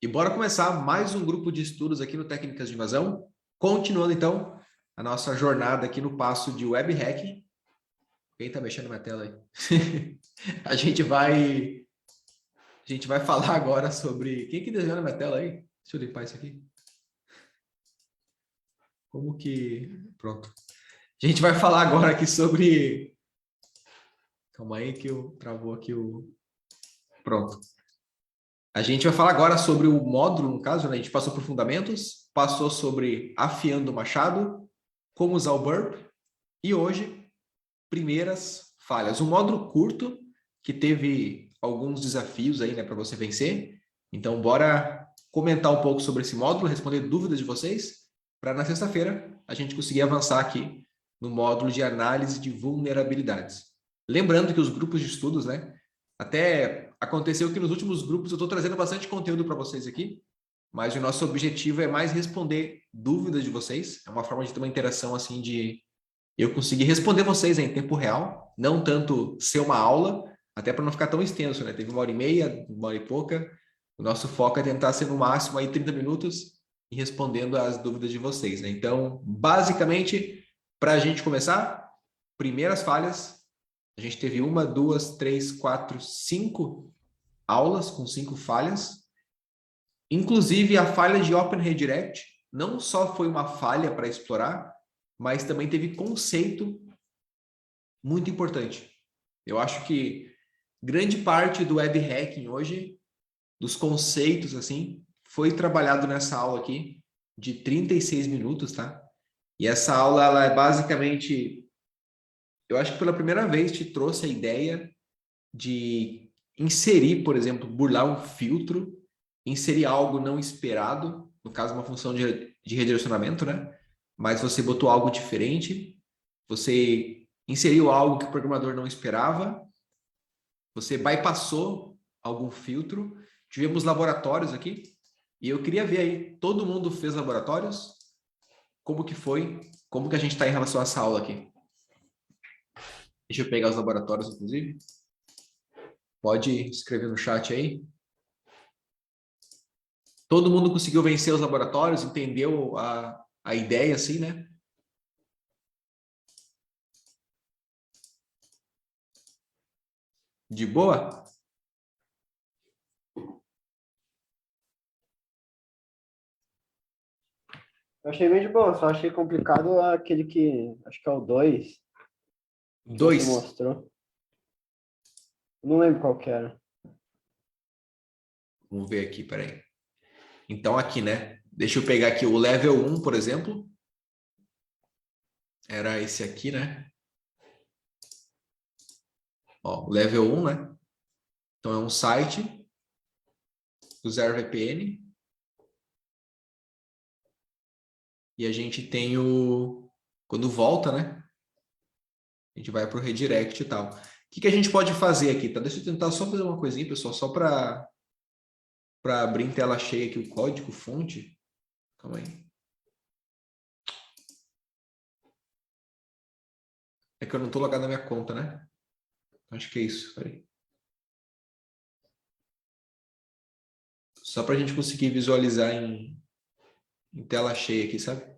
E bora começar mais um grupo de estudos aqui no Técnicas de Invasão. Continuando, então, a nossa jornada aqui no passo de web hacking. Quem tá mexendo na minha tela aí? A gente vai falar agora sobre... Quem que desenhou na minha tela aí? Deixa eu limpar isso aqui. Como que... Pronto. A gente vai falar agora aqui sobre... Calma aí que eu travou aqui o... Pronto. A gente vai falar agora sobre o módulo, no caso, né? A gente passou por fundamentos, passou sobre afiando o machado, como usar o burp, e hoje, primeiras falhas. Um módulo curto, que teve alguns desafios aí, né, para você vencer. Então, bora comentar um pouco sobre esse módulo, responder dúvidas de vocês, para na sexta-feira a gente conseguir avançar aqui no módulo de análise de vulnerabilidades. Lembrando que os grupos de estudos, né, até aconteceu que nos últimos grupos eu estou trazendo bastante conteúdo para vocês aqui, mas o nosso objetivo é mais responder dúvidas de vocês. É uma forma de ter uma interação assim de eu conseguir responder vocês em tempo real, não tanto ser uma aula, até para não ficar tão extenso, né? Teve 1h30, 1h e pouca. O nosso foco é tentar ser no máximo aí 30 minutos e respondendo as dúvidas de vocês, né? Então, basicamente, para a gente começar, primeiras falhas. A gente teve 1, 2, 3, 4, 5 aulas com 5 falhas. Inclusive, a falha de Open Redirect não só foi uma falha para explorar, mas também teve conceito muito importante. Eu acho que grande parte do web hacking hoje, dos conceitos, assim, foi trabalhado nessa aula aqui, de 36 minutos, tá? E essa aula, ela é basicamente, eu acho que pela primeira vez te trouxe a ideia de inserir, por exemplo, burlar um filtro, inserir algo não esperado, no caso, uma função de redirecionamento, né? Mas você botou algo diferente, você inseriu algo que o programador não esperava, você bypassou algum filtro. Tivemos laboratórios aqui, e eu queria ver aí, todo mundo fez laboratórios? Como que foi? Como que a gente está em relação a essa aula aqui? Deixa eu pegar os laboratórios, inclusive. Pode escrever no chat aí. Todo mundo conseguiu vencer os laboratórios, entendeu a ideia, assim, né? De boa? Eu achei bem de boa, só achei complicado aquele que, acho que é o 2 que você 2. mostrou. Eu não lembro qual que era. Vamos ver aqui, peraí. Então, aqui, né? Deixa eu pegar aqui o level 1, por exemplo. Era esse aqui, né? Ó, o level 1, né? Então, é um site do Zero VPN. E a gente tem o... Quando volta, né? A gente vai para o redirect e tal. O que a gente pode fazer aqui, tá? Deixa eu tentar só fazer uma coisinha, pessoal, só para abrir em tela cheia aqui o código fonte. Calma aí. É que eu não estou logado na minha conta, né? Acho que é isso. Peraí. Só para a gente conseguir visualizar em tela cheia aqui, sabe?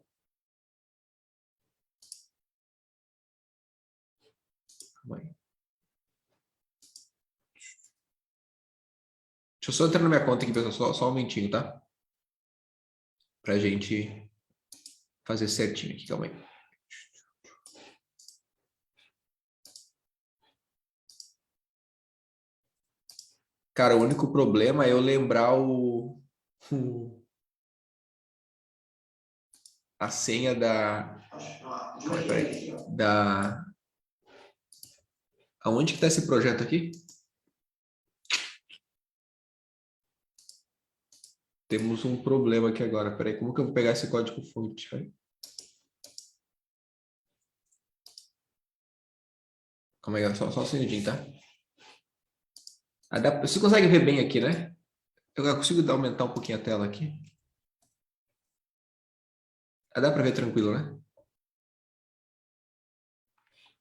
Calma aí. Deixa eu só entrar na minha conta aqui, pessoal. Só um momentinho, tá? Para a gente fazer certinho aqui. Calma aí. Cara, o único problema é eu lembrar a senha da... Aonde que está esse projeto aqui? Temos um problema aqui agora. Peraí, como que eu vou pegar esse código fonte? Calma aí, só um segundinho, tá? Você consegue ver bem aqui, né? Eu consigo aumentar um pouquinho a tela aqui. Dá para ver tranquilo, né?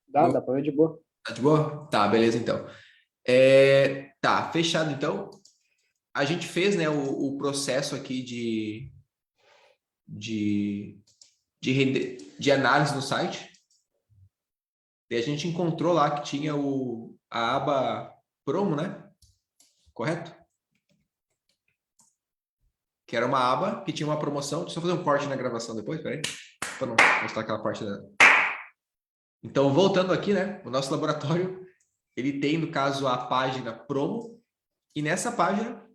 Dá pra ver de boa. Tá de boa? Tá, beleza então. Tá, fechado então. a gente fez, né, o processo aqui de análise no site. E a gente encontrou lá que tinha a aba promo, né? Correto? Que era uma aba que tinha uma promoção. Deixa eu fazer um corte na gravação depois, peraí. Para não mostrar aquela parte da... Então, voltando aqui, né? O nosso laboratório, ele tem, no caso, a página promo. E nessa página,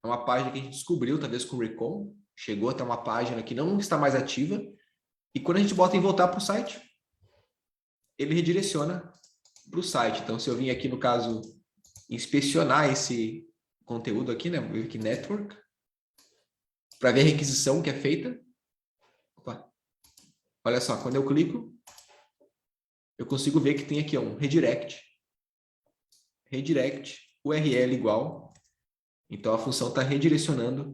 é uma página que a gente descobriu, talvez com o Recon. Chegou até uma página que não está mais ativa. E quando a gente bota em voltar para o site, ele redireciona para o site. Então, se eu vim aqui, no caso, inspecionar esse conteúdo aqui, né? Aqui, Network, para ver a requisição que é feita. Opa. Olha só, quando eu clico, eu consigo ver que tem aqui um redirect. Redirect, URL igual. Então, a função está redirecionando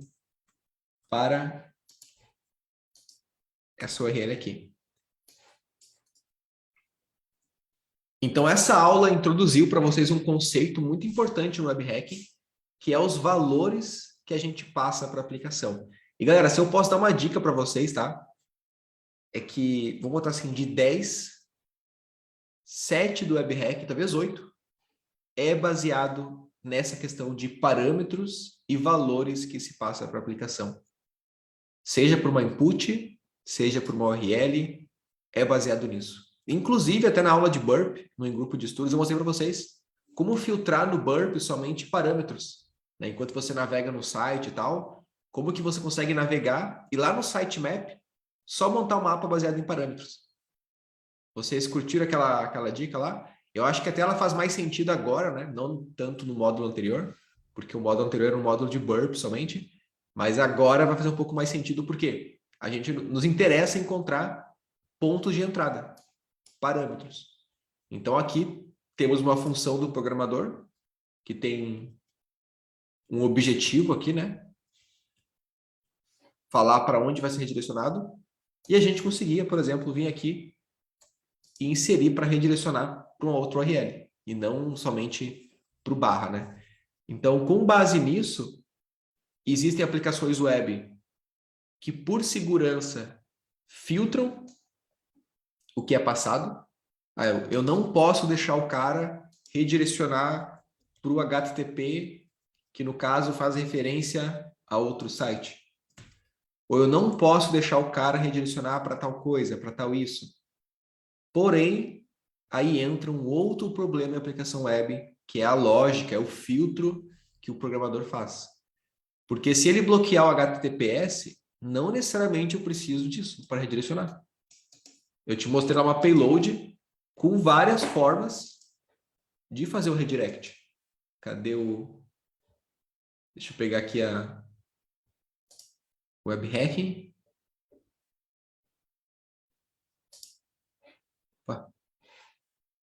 para essa URL aqui. Então, essa aula introduziu para vocês um conceito muito importante no Web Hacking, que é os valores que a gente passa para a aplicação. E, galera, se eu posso dar uma dica para vocês, tá? É que, vou botar assim, de 10, 7 do Web Hacking, talvez 8, é baseado nessa questão de parâmetros e valores que se passa para a aplicação. Seja por uma input, seja por uma URL, é baseado nisso. Inclusive, até na aula de Burp, no grupo de estudos, eu mostrei para vocês como filtrar no Burp somente parâmetros, né? Enquanto você navega no site e tal, como que você consegue navegar e lá no sitemap, só montar um mapa baseado em parâmetros. Vocês curtiram aquela dica lá? Eu acho que até ela faz mais sentido agora, né? Não tanto no módulo anterior, porque o módulo anterior era um módulo de Burp somente, mas agora vai fazer um pouco mais sentido porque a gente nos interessa encontrar pontos de entrada, parâmetros. Então, aqui temos uma função do programador que tem um objetivo aqui, né? Falar para onde vai ser redirecionado. E a gente conseguia, por exemplo, vir aqui e inserir para redirecionar para um outro URL. E não somente para o barra, né? Então, com base nisso, existem aplicações web que, por segurança, filtram o que é passado. Eu não posso deixar o cara redirecionar para o HTTP, que no caso faz referência a outro site. Ou eu não posso deixar o cara redirecionar para tal coisa, para tal isso. Porém, aí entra um outro problema em aplicação web, que é a lógica, é o filtro que o programador faz. Porque se ele bloquear o HTTPS, não necessariamente eu preciso disso para redirecionar. Eu te mostrei lá uma payload com várias formas de fazer o redirect. Cadê o... Deixa eu pegar aqui a Web Hacking. Opa.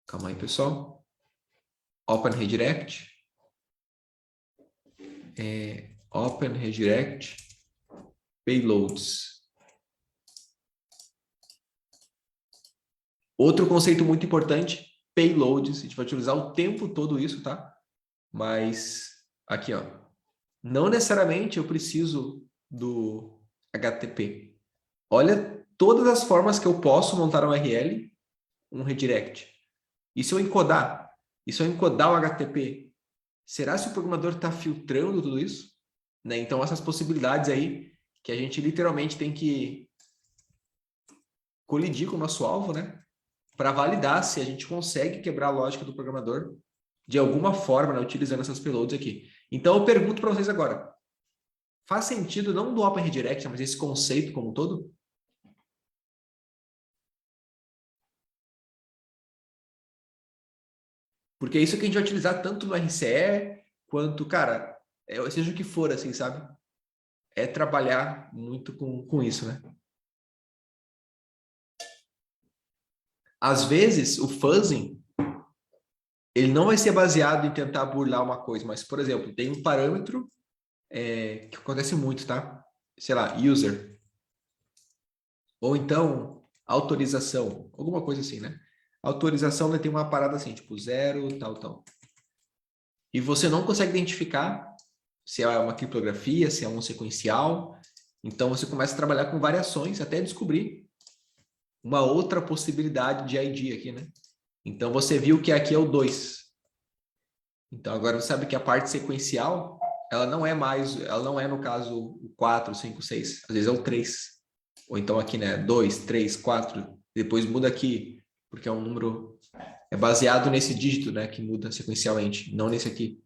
Calma aí, pessoal. Open Redirect. Open Redirect. Payloads. Outro conceito muito importante, payloads. A gente vai utilizar o tempo todo isso, tá? Mas aqui, ó. Não necessariamente eu preciso do HTTP. Olha todas as formas que eu posso montar um URL, um redirect. E se eu encodar? E se eu encodar o HTTP? Será que o programador está filtrando tudo isso? Né? Então, essas possibilidades aí que a gente literalmente tem que colidir com o nosso alvo, né? Para validar se a gente consegue quebrar a lógica do programador de alguma forma, né? Utilizando essas payloads aqui. Então, eu pergunto para vocês agora. Faz sentido, não do Open Redirect, mas esse conceito como um todo? Porque é isso que a gente vai utilizar tanto no RCE, quanto, cara, seja o que for, assim, sabe? É trabalhar muito com isso, né? Às vezes, o fuzzing, ele não vai ser baseado em tentar burlar uma coisa, mas, por exemplo, tem um parâmetro que acontece muito, tá? Sei lá, user. Ou então, autorização. Alguma coisa assim, né? Autorização vai ter uma parada assim, tipo 0, tal, tal. E você não consegue identificar se é uma criptografia, se é um sequencial. Então, você começa a trabalhar com variações até descobrir uma outra possibilidade de ID aqui, né? Então, você viu que aqui é o 2. Então, agora você sabe que a parte sequencial, ela não é, no caso, o 4, 5, 6. Às vezes é o 3. Ou então aqui, né? 2, 3, 4. Depois muda aqui, porque é um número... É baseado nesse dígito, né? Que muda sequencialmente, não nesse aqui.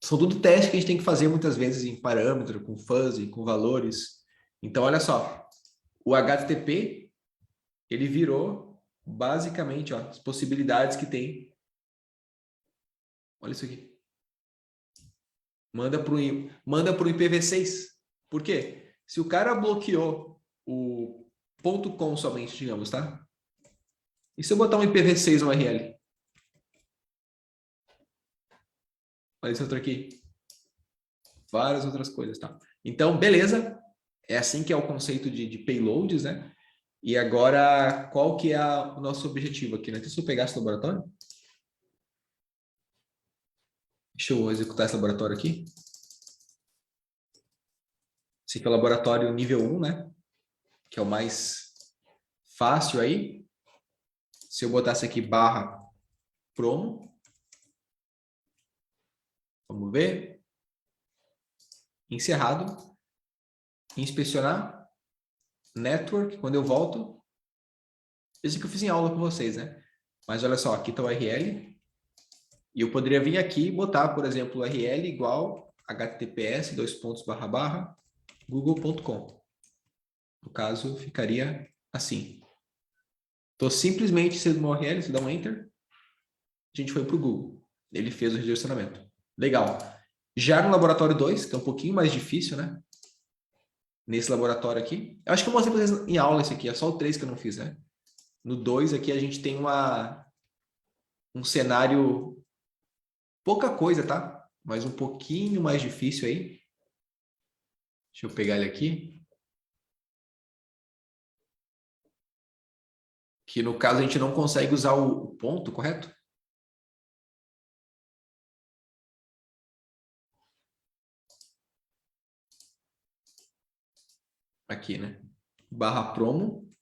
São tudo testes que a gente tem que fazer muitas vezes em parâmetro, com fuzzy, com valores. Então, olha só. O HTTP, ele virou basicamente, ó, as possibilidades que tem. Olha isso aqui. Manda para o IPv6. Por quê? Se o cara bloqueou o .com somente, digamos, tá? E se eu botar um IPv6 URL? Olha esse outro aqui. Várias outras coisas, tá? Então, beleza. É assim que é o conceito de payloads, né? E agora, qual que é o nosso objetivo aqui, né? Deixa eu pegar esse laboratório. Deixa eu executar esse laboratório aqui. Esse aqui é o laboratório nível 1, né? Que é o mais fácil aí. Se eu botasse aqui /promo. Vamos ver. Encerrado. Inspecionar. Network. Quando eu volto. Isso que eu fiz em aula com vocês, né? Mas olha só, aqui está o URL. E eu poderia vir aqui e botar, por exemplo, URL igual https://google.com. No caso, ficaria assim. Estou simplesmente sendo uma URL, se dá um Enter, a gente foi para o Google. Ele fez o redirecionamento. Legal. Já no laboratório 2, que é um pouquinho mais difícil, né? Nesse laboratório aqui. Eu acho que eu mostrei para vocês em aula esse aqui, é só o 3 que eu não fiz, né? No 2 aqui a gente tem um cenário, pouca coisa, tá? Mas um pouquinho mais difícil aí. Deixa eu pegar ele aqui. Que no caso a gente não consegue usar o ponto, correto? Aqui, né? /promo.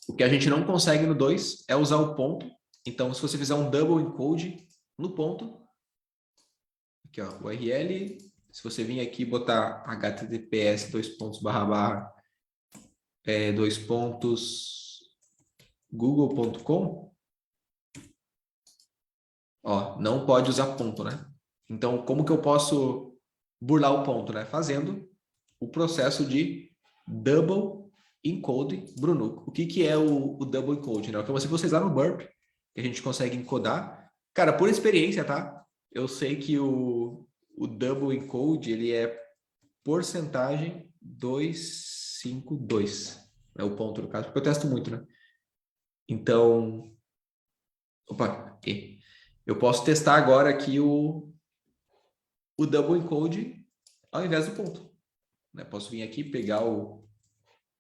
O que a gente não consegue no 2 é usar o ponto. Então, se você fizer um double encode no ponto, aqui ó, URL, se você vir aqui e botar https google.com, ó, não pode usar ponto, né? Então, como que eu posso burlar o ponto, né? Fazendo o processo de double encode Bruno. O que é o double encode, né? O que eu mostrei pra vocês lá no Burp, que a gente consegue encodar. Cara, por experiência, tá? Eu sei que o double encode, ele é porcentagem 252. É o ponto, no caso, porque eu testo muito, né? Então, opa, aqui. Eu posso testar agora aqui o double encode ao invés do ponto. Né? Posso vir aqui, pegar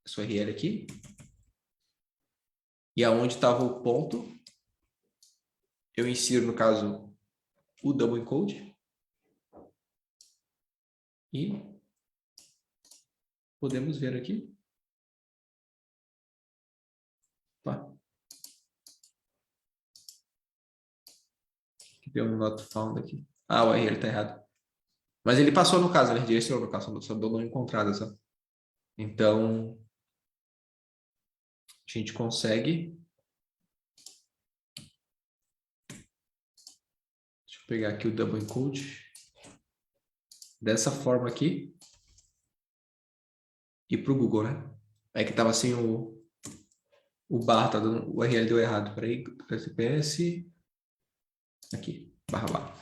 essa URL aqui. E aonde estava o ponto, eu insiro, no caso, o double encode. E podemos ver aqui. Opa. Deu um not found aqui. Ah, o URL está errado. Mas ele passou no caso, ele redirecionou no caso, só deu não encontrada só. Então, a gente consegue. Deixa eu pegar aqui o double encode. Dessa forma aqui. E para o Google, né? É que estava assim o barra, tá dando, o URL deu errado. Peraí, HTTPS. Aqui, /.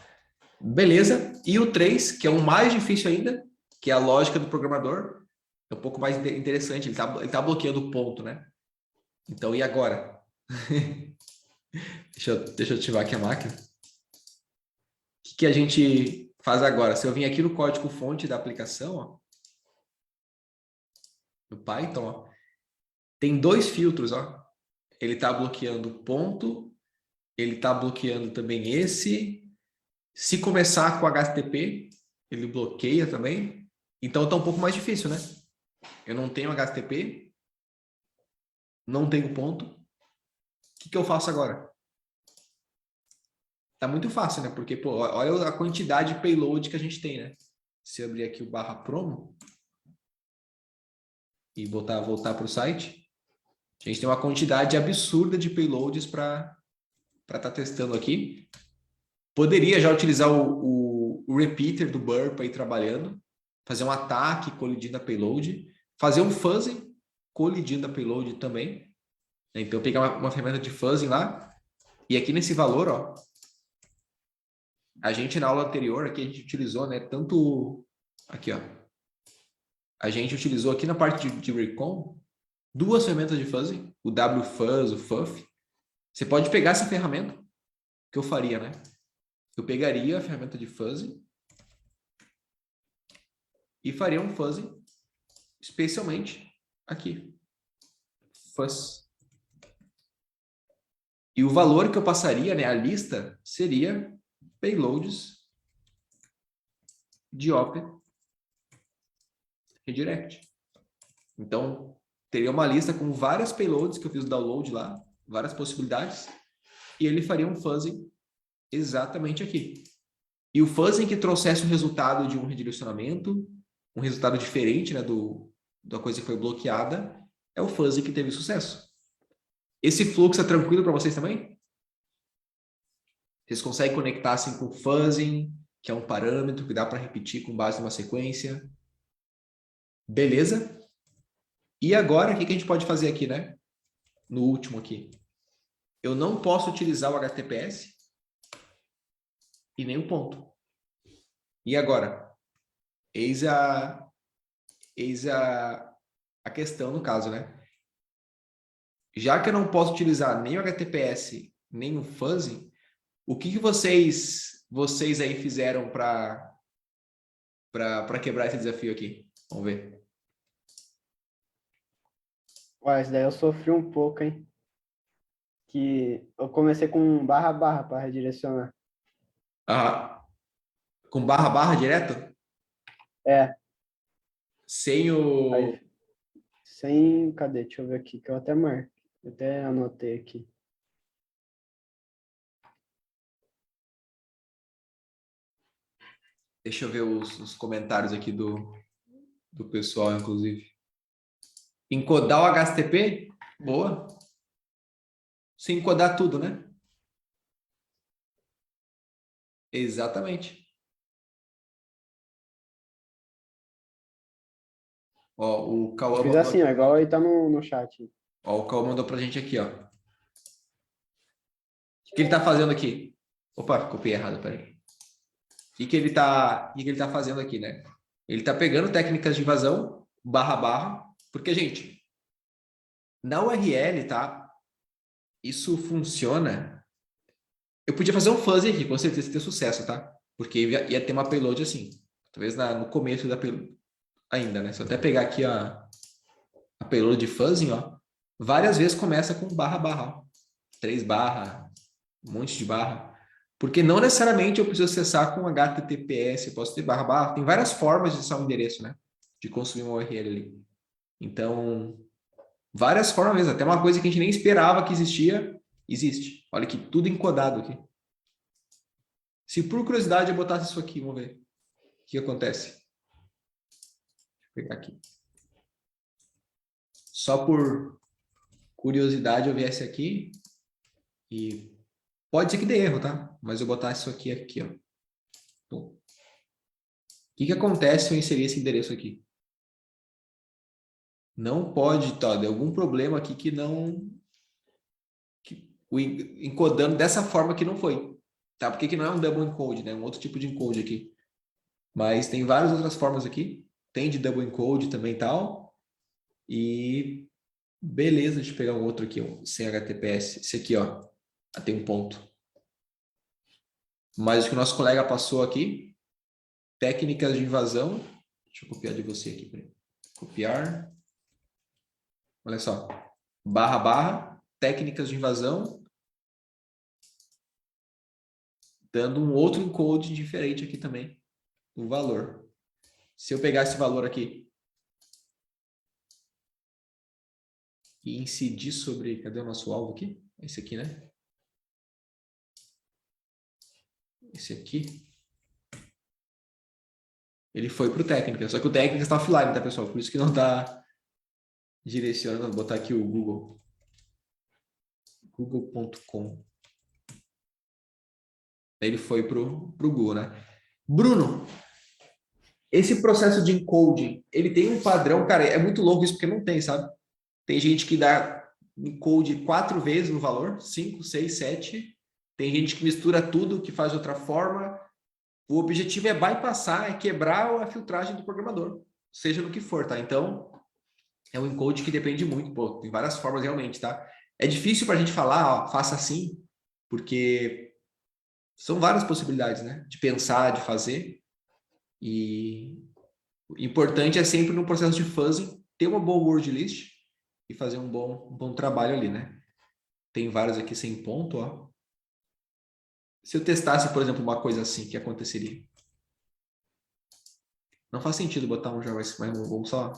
Beleza. E o 3, que é o mais difícil ainda, que é a lógica do programador. É um pouco mais interessante. Ele tá bloqueando o ponto, né? Então, e agora? deixa eu ativar aqui a máquina. O que a gente faz agora? Se eu vim aqui no código-fonte da aplicação, ó, do Python, ó, tem 2 filtros, ó. Ele está bloqueando o ponto, ele está bloqueando também esse, Se começar com HTTP, ele bloqueia também. Então está um pouco mais difícil, né? Eu não tenho HTTP, não tenho ponto. O que eu faço agora? Tá muito fácil, né? Porque, pô, olha a quantidade de payload que a gente tem, né? Se eu abrir aqui o /promo e voltar para o site, a gente tem uma quantidade absurda de payloads para estar testando aqui. Poderia já utilizar o repeater do Burr para ir trabalhando, fazer um ataque colidindo a payload, fazer um fuzzing colidindo a payload também. Então, pegar uma ferramenta de fuzzing lá, e aqui nesse valor, ó, a gente na aula anterior, aqui a gente utilizou, né, tanto aqui, ó, a gente utilizou aqui na parte de recon, duas ferramentas de fuzzing, o wfuzz, o fuff. Você pode pegar essa ferramenta, que eu faria, né? Eu pegaria a ferramenta de fuzzing e faria um fuzzing especialmente aqui. Fuzz. E o valor que eu passaria, né, a lista, seria payloads de Open Redirect. Então, teria uma lista com várias payloads que eu fiz o download lá, várias possibilidades, e ele faria um fuzzing exatamente aqui. E o fuzzing que trouxesse o resultado de um redirecionamento, um resultado diferente, né, da coisa que foi bloqueada, é o fuzzing que teve sucesso. Esse fluxo é tranquilo para vocês também? Vocês conseguem conectar assim com o fuzzing, que é um parâmetro que dá para repetir com base numa sequência? Beleza? E agora, o que a gente pode fazer aqui, né? No último aqui. Eu não posso utilizar o HTTPS e nem o ponto. E agora? Eis a questão no caso, né? Já que eu não posso utilizar nem o HTTPS, nem o fuzzing, o que vocês aí fizeram para quebrar esse desafio aqui? Vamos ver. Ué, isso daí eu sofri um pouco, hein? Que eu comecei com // para redirecionar. Ah, com // direto? É, Sem o... aí sem. Cadê? Deixa eu ver aqui, que eu até marquei. Eu até anotei aqui. Deixa eu ver os comentários aqui do pessoal, inclusive. Encodar o HTTP? Boa. Se encodar tudo, né? Exatamente. Ó, o Eu Cauã fiz mandou assim, aqui. ó, igual aí tá no chat. Ó, o Cauã mandou pra gente aqui, ó. O que ele tá fazendo aqui? Opa, copiei errado, peraí. O que ele tá fazendo aqui, né? Ele tá pegando técnicas de invasão, //, porque, gente, na URL, tá? Isso funciona. Eu podia fazer um fuzzy aqui, com certeza ter sucesso, tá? Porque ia ter uma payload assim. Talvez no começo da payload ainda, né? Se eu até pegar aqui a payload de fuzzing, ó, várias vezes começa com //, ó. 3 barra, um monte de barra. Porque não necessariamente eu preciso acessar com HTTPS, eu posso ter //. Tem várias formas de acessar um endereço, né? De consumir uma URL ali. Então, várias formas mesmo. Até uma coisa que a gente nem esperava que existia, existe. Olha aqui, tudo encodado aqui. Se por curiosidade eu botasse isso aqui, vamos ver o que acontece. Deixa eu pegar aqui. Só por curiosidade eu viesse aqui e pode ser que dê erro, tá? Mas eu botar isso aqui, ó. Bom. O que acontece se eu inserir esse endereço aqui? Não pode, tá? Deu algum problema aqui que não... encodando dessa forma que não foi. Tá? Porque que não é um double encode, né? Um outro tipo de encode aqui. Mas tem várias outras formas aqui. Tem de double encode também e tal. E beleza, deixa eu pegar um outro aqui, sem HTTPS. Esse aqui, ó. Tem um ponto. Mas o que o nosso colega passou aqui, técnicas de invasão. Deixa eu copiar de você aqui. Peraí. Copiar. Olha só. //, técnicas de invasão. dando um outro encode diferente aqui também, o valor. Se eu pegar esse valor aqui e incidir sobre... Cadê o nosso alvo aqui? Esse aqui, né? Esse aqui. Ele foi para o técnica, só que o técnica está offline, tá, pessoal? Por isso que não está direcionando. Vou botar aqui o Google. Google.com. Ele foi para o Google, né? Bruno, esse processo de encoding, ele tem um padrão, cara, é muito louco isso, porque não tem, sabe? Tem gente que dá encode 4 vezes no valor, 5, 6, 7. Tem gente que mistura tudo, que faz de outra forma. O objetivo é bypassar, é quebrar a filtragem do programador, seja no que for, tá? Então, é um encode que depende muito, pô, tem várias formas realmente, tá? É difícil para a gente falar, ó, faça assim, porque são várias possibilidades, né? De pensar, de fazer. E o importante é sempre no processo de fuzzing ter uma boa word list e fazer um bom trabalho ali, né? Tem vários aqui sem ponto, ó. Se eu testasse, por exemplo, uma coisa assim, o que aconteceria? Não faz sentido botar um Java, mas vamos só...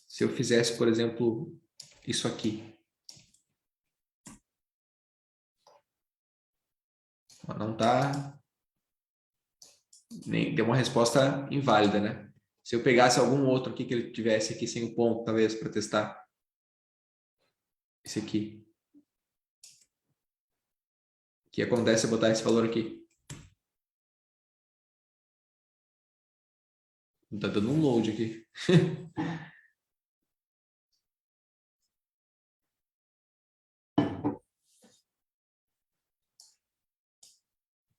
Se eu fizesse, por exemplo, isso aqui. Não tá... Nem deu uma resposta inválida, né? Se eu pegasse algum outro aqui que ele tivesse aqui sem o ponto, talvez, para testar. Esse aqui. O que acontece se eu botar esse valor aqui? Não tá dando um load aqui.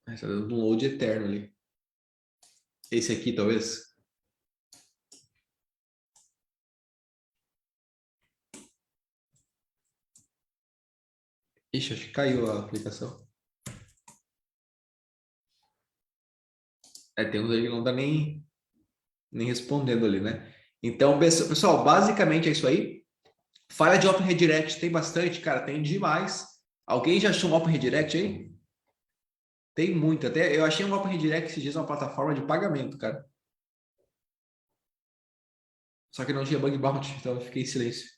Está dando um load eterno ali. Esse aqui, talvez. Ixi, acho que caiu a aplicação. Tem uns aí que não tá nem respondendo ali, né? Então, pessoal, basicamente é isso aí. Falha de Open Redirect tem bastante, cara, tem demais. Alguém já achou um Open Redirect aí? Tem muito. Até eu achei um Open Redirect esses dias, uma plataforma de pagamento, cara. Só que não tinha bug bounty, então eu fiquei em silêncio.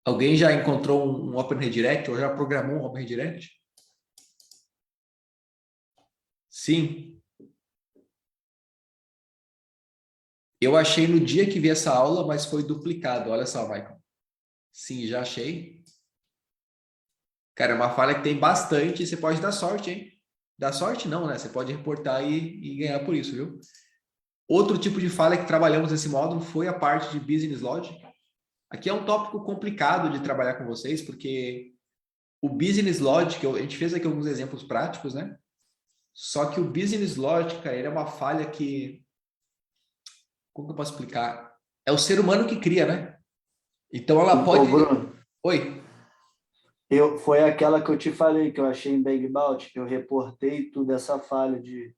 Alguém já encontrou um Open Redirect ou já programou um Open Redirect? Sim. Eu achei no dia que vi essa aula, mas foi duplicado. Olha só, Michael. Sim, já achei. Cara, é uma falha que tem bastante e você pode dar sorte, hein? Dar sorte não, né? Você pode reportar e ganhar por isso, viu? Outro tipo de falha que trabalhamos nesse módulo foi a parte de Business Logic. Aqui é um tópico complicado de trabalhar com vocês, porque o Business Logic, a gente fez aqui alguns exemplos práticos, né? Só que o Business Logic, cara, ele é uma falha que... Como que eu posso explicar? É o ser humano que cria, né? Então ela pode... Ô, Bruno, Oi? foi aquela que eu te falei, que eu achei em Bang Bout, que eu reportei tudo essa falha de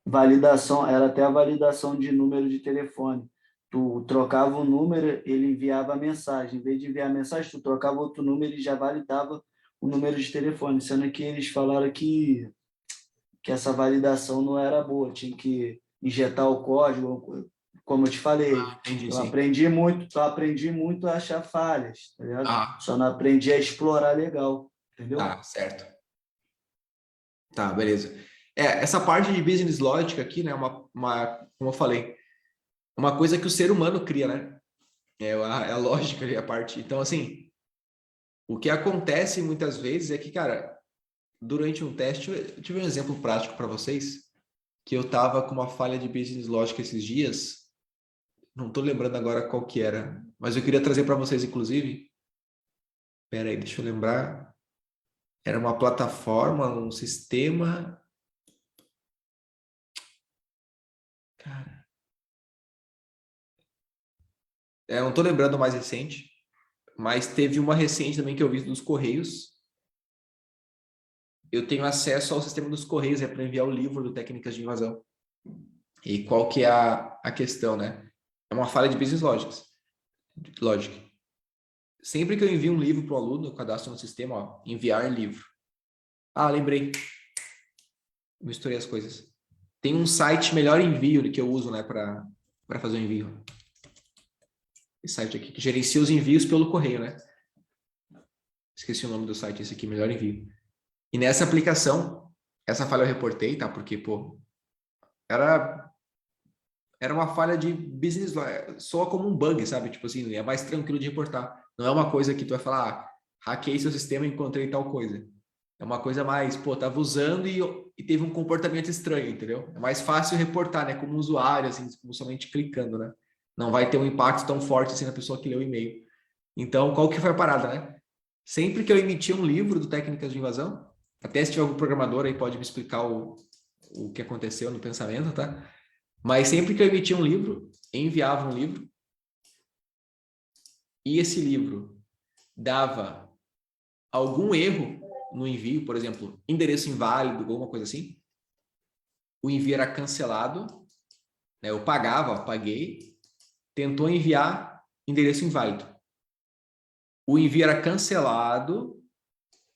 validação, era até a validação de número de telefone. Tu trocava o número, ele enviava a mensagem. Em vez de enviar a mensagem, tu trocava outro número e já validava o número de telefone, sendo que eles falaram que essa validação não era boa, tinha que injetar o código, como eu te falei. Entendi, Eu sim. aprendi muito a achar falhas, tá ligado? Ah, Só não aprendi a explorar legal, entendeu? tá, certo. Tá, beleza. Essa parte de business logic aqui, né, como eu falei, uma coisa que o ser humano cria, né? É a lógica ali, a parte. Então, assim, o que acontece muitas vezes é que, cara, durante um teste, eu tive um exemplo prático para vocês, que eu tava com uma falha de business logic esses dias, não tô lembrando agora qual que era, mas eu queria trazer para vocês, inclusive. Pera aí, deixa eu lembrar. Era uma plataforma, um sistema. Cara, não tô lembrando mais recente, mas teve uma recente também que eu vi dos Correios. Eu tenho acesso ao sistema dos Correios, para enviar o livro do Técnicas de Invasão. E qual que é a questão, né? É uma falha de business logic. sempre que eu envio um livro para o aluno, eu cadastro no sistema, ó, enviar livro. Ah, lembrei. Misturei as coisas. Tem um site Melhor Envio que eu uso, né, para fazer o envio. Esse site aqui, que gerencia os envios pelo correio, né? Esqueci o nome do site, esse aqui, Melhor Envio. E nessa aplicação, essa falha eu reportei, tá? Porque, pô, era uma falha de business, soa como um bug, sabe? Tipo assim, é mais tranquilo de reportar. Não é uma coisa que tu vai falar, hackei seu sistema e encontrei tal coisa. É uma coisa mais, pô, tava usando e teve um comportamento estranho, entendeu? É mais fácil reportar, né? Como usuário, assim, como somente clicando, né? Não vai ter um impacto tão forte assim na pessoa que leu o e-mail. Então, qual que foi a parada, né? Sempre que eu emitia um livro do Técnicas de Invasão, até se tiver algum programador aí pode me explicar o que aconteceu no pensamento, tá? Mas sempre que eu emitia um livro, enviava um livro, e esse livro dava algum erro no envio, por exemplo, endereço inválido, alguma coisa assim, o envio era cancelado, né? Eu pagava, paguei, tentou enviar, endereço inválido. O envio era cancelado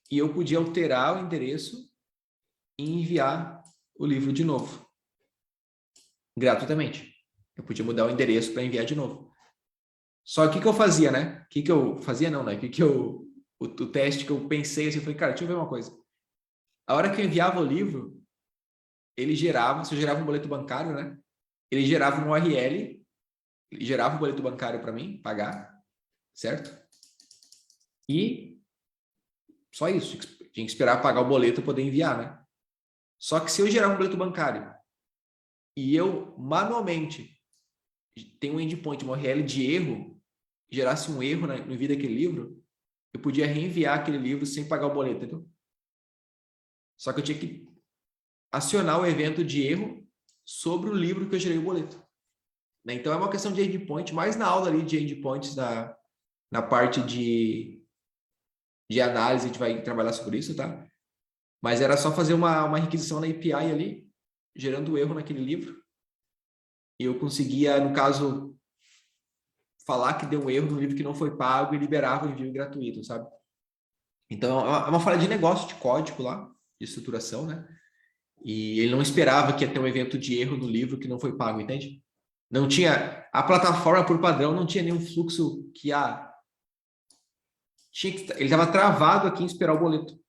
e eu podia alterar o endereço e enviar o livro de novo, gratuitamente. Eu podia mudar o endereço para enviar de novo. Só que o que eu fazia, né? O que eu fazia, não, né? O teste que eu pensei assim, eu falei, cara, deixa eu ver uma coisa. A hora que eu enviava o livro, ele gerava, se eu gerava um boleto bancário, né? Ele gerava um URL, ele gerava um boleto bancário para mim pagar, certo? E só isso, tinha que esperar pagar o boleto para poder enviar, né? Só que se eu gerar um boleto bancário e eu manualmente tem um endpoint, uma URL de erro, gerasse um erro no envio daquele livro, eu podia reenviar aquele livro sem pagar o boleto, entendeu? Só que eu tinha que acionar o evento de erro sobre o livro que eu gerei o boleto. Né? Então é uma questão de endpoint, mais na aula ali de endpoints, na parte de análise, a gente vai trabalhar sobre isso, tá? Mas era só fazer uma requisição na API ali, gerando erro naquele livro, e eu conseguia, no caso, falar que deu um erro no livro que não foi pago e liberava o envio gratuito, sabe? Então, é uma falha de negócio, de código lá, de estruturação, né? E ele não esperava que ia ter um evento de erro no livro que não foi pago, entende? Não tinha... A plataforma, por padrão, não tinha nenhum fluxo que... ele estava travado aqui em esperar o boleto.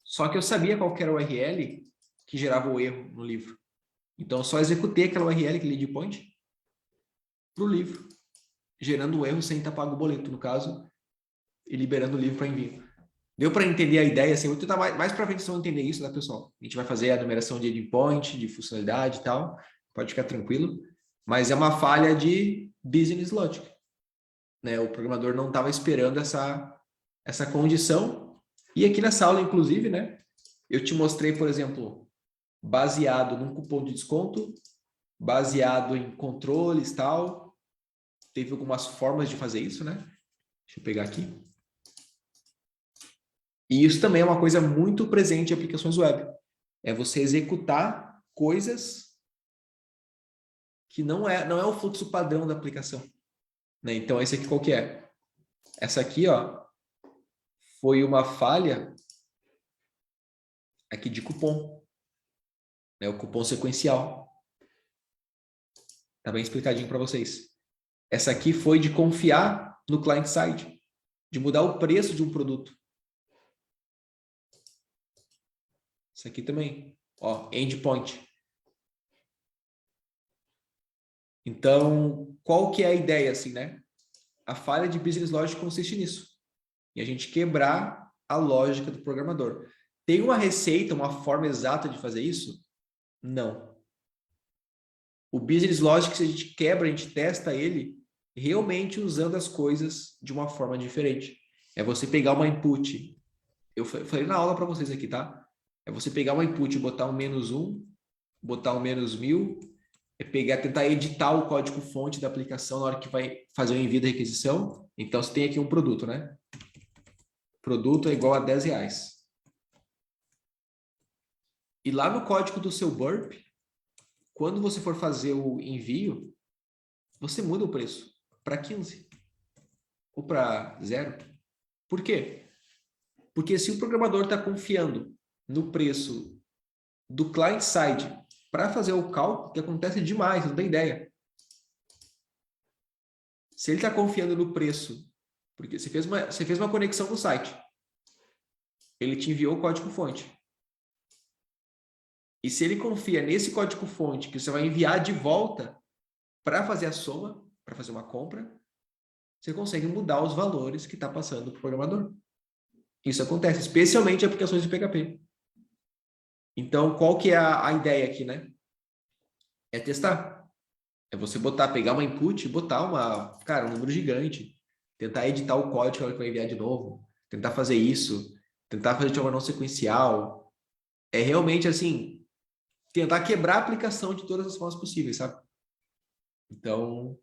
Só que eu sabia qual que era o URL que gerava o erro no livro. Então, eu só executei aquela URL, aquele lead point, para o livro, gerando o erro sem estar pago o boleto, no caso, e liberando o livro para envio. Deu para entender a ideia? Assim, eu vou tentar mais para frente vocês vão entender isso, né, pessoal? A gente vai fazer a numeração de endpoint, de funcionalidade e tal, pode ficar tranquilo. Mas é uma falha de business logic. Né? O programador não estava esperando essa condição. E aqui nessa aula, inclusive, né, eu te mostrei, por exemplo, baseado num cupom de desconto, baseado em controles e tal. Teve algumas formas de fazer isso, né? Deixa eu pegar aqui. E isso também é uma coisa muito presente em aplicações web. É você executar coisas que não é o fluxo padrão da aplicação. Né? Então, esse aqui qual que é? Essa aqui, ó, foi uma falha aqui de cupom. Né? O cupom sequencial. Tá bem explicadinho para vocês. Essa aqui foi de confiar no client-side, de mudar o preço de um produto. Isso aqui também, ó, endpoint. Então, qual que é a ideia, assim, né? A falha de business logic consiste nisso. E a gente quebrar a lógica do programador. Tem uma receita, uma forma exata de fazer isso? Não. O business logic, se a gente quebra, a gente testa ele realmente usando as coisas de uma forma diferente. É você pegar uma input. Eu falei na aula para vocês aqui, tá? É você pegar uma input e botar um -1, botar um -1000, é pegar, tentar editar o código-fonte da aplicação na hora que vai fazer o envio da requisição. Então, você tem aqui um produto, né? Produto é igual a R$10. E lá no código do seu Burp, quando você for fazer o envio, você muda o preço para 15. ou para 0. Por quê? Porque se o programador está confiando no preço do client-side para fazer o cálculo, que acontece demais, não tem ideia. Se ele está confiando no preço, porque você fez uma conexão no site, ele te enviou o código-fonte. E se ele confia nesse código-fonte que você vai enviar de volta para fazer a soma, para fazer uma compra, você consegue mudar os valores que está passando para o programador. Isso acontece, especialmente em aplicações de PHP. Então, qual que é a ideia aqui, né? É testar. É você pegar uma input e botar um número gigante. Tentar editar o código que vai enviar de novo. Tentar fazer isso. Tentar fazer de forma não sequencial. É realmente, assim, tentar quebrar a aplicação de todas as formas possíveis, sabe? Então,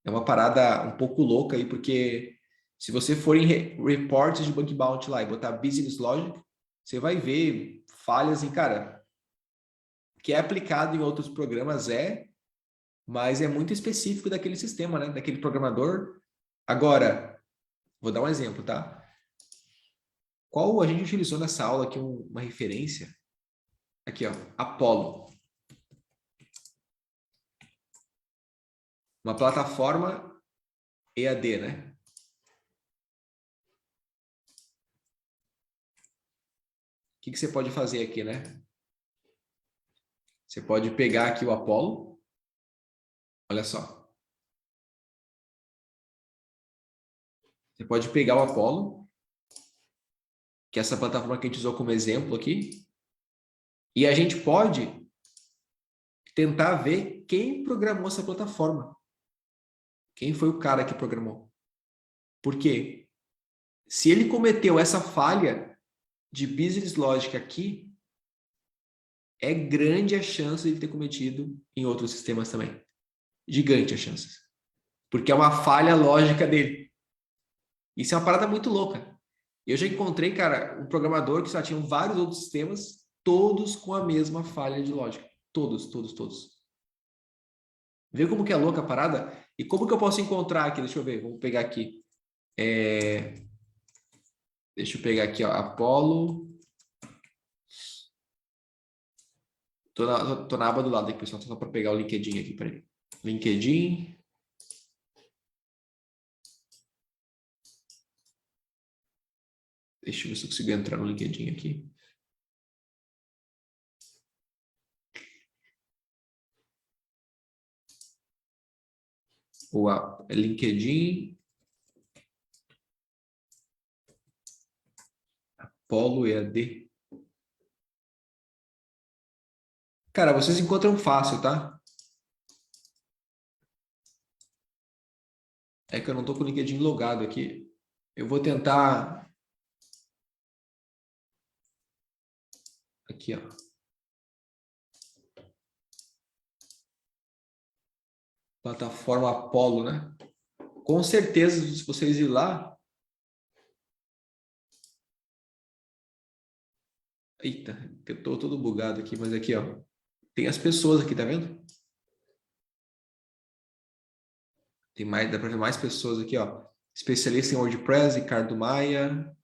é uma parada um pouco louca aí, porque se você for em reports de bug bounty lá e botar business logic, você vai ver falhas em, cara, que é aplicado em outros programas, mas é muito específico daquele sistema, né? Daquele programador. Agora, vou dar um exemplo, tá? Qual a gente utilizou nessa aula aqui uma referência? Aqui, ó, Apollo. Uma plataforma EAD, né? O que você pode fazer aqui, né? Você pode pegar aqui o Apollo. Olha só. Você pode pegar o Apollo, que é essa plataforma que a gente usou como exemplo aqui, e a gente pode tentar ver quem programou essa plataforma. Quem foi o cara que programou. Por quê? Se ele cometeu essa falha de business logic aqui, é grande a chance de ele ter cometido em outros sistemas também. Gigante a chance. Porque é uma falha lógica dele. Isso é uma parada muito louca. Eu já encontrei, cara, um programador que só tinha vários outros sistemas, todos com a mesma falha de lógica. Todos, todos, todos. Vê como que é louca a parada? E como que eu posso encontrar aqui? Deixa eu ver, vamos pegar aqui. Deixa eu pegar aqui, ó, Apollo. Tô na aba do lado aqui, pessoal, só para pegar o LinkedIn aqui, peraí. LinkedIn. Deixa eu ver se eu consigo entrar no LinkedIn aqui. O LinkedIn. Apollo EAD. Cara, vocês encontram fácil, tá? É que eu não tô com o LinkedIn logado aqui. Eu vou tentar. Aqui, ó. Plataforma Apollo, né? Com certeza, se vocês ir lá. Eita, eu tô todo bugado aqui, mas aqui, ó. Tem as pessoas aqui, tá vendo? Tem mais, dá para ver mais pessoas aqui, ó. Especialista em WordPress, Ricardo Maia.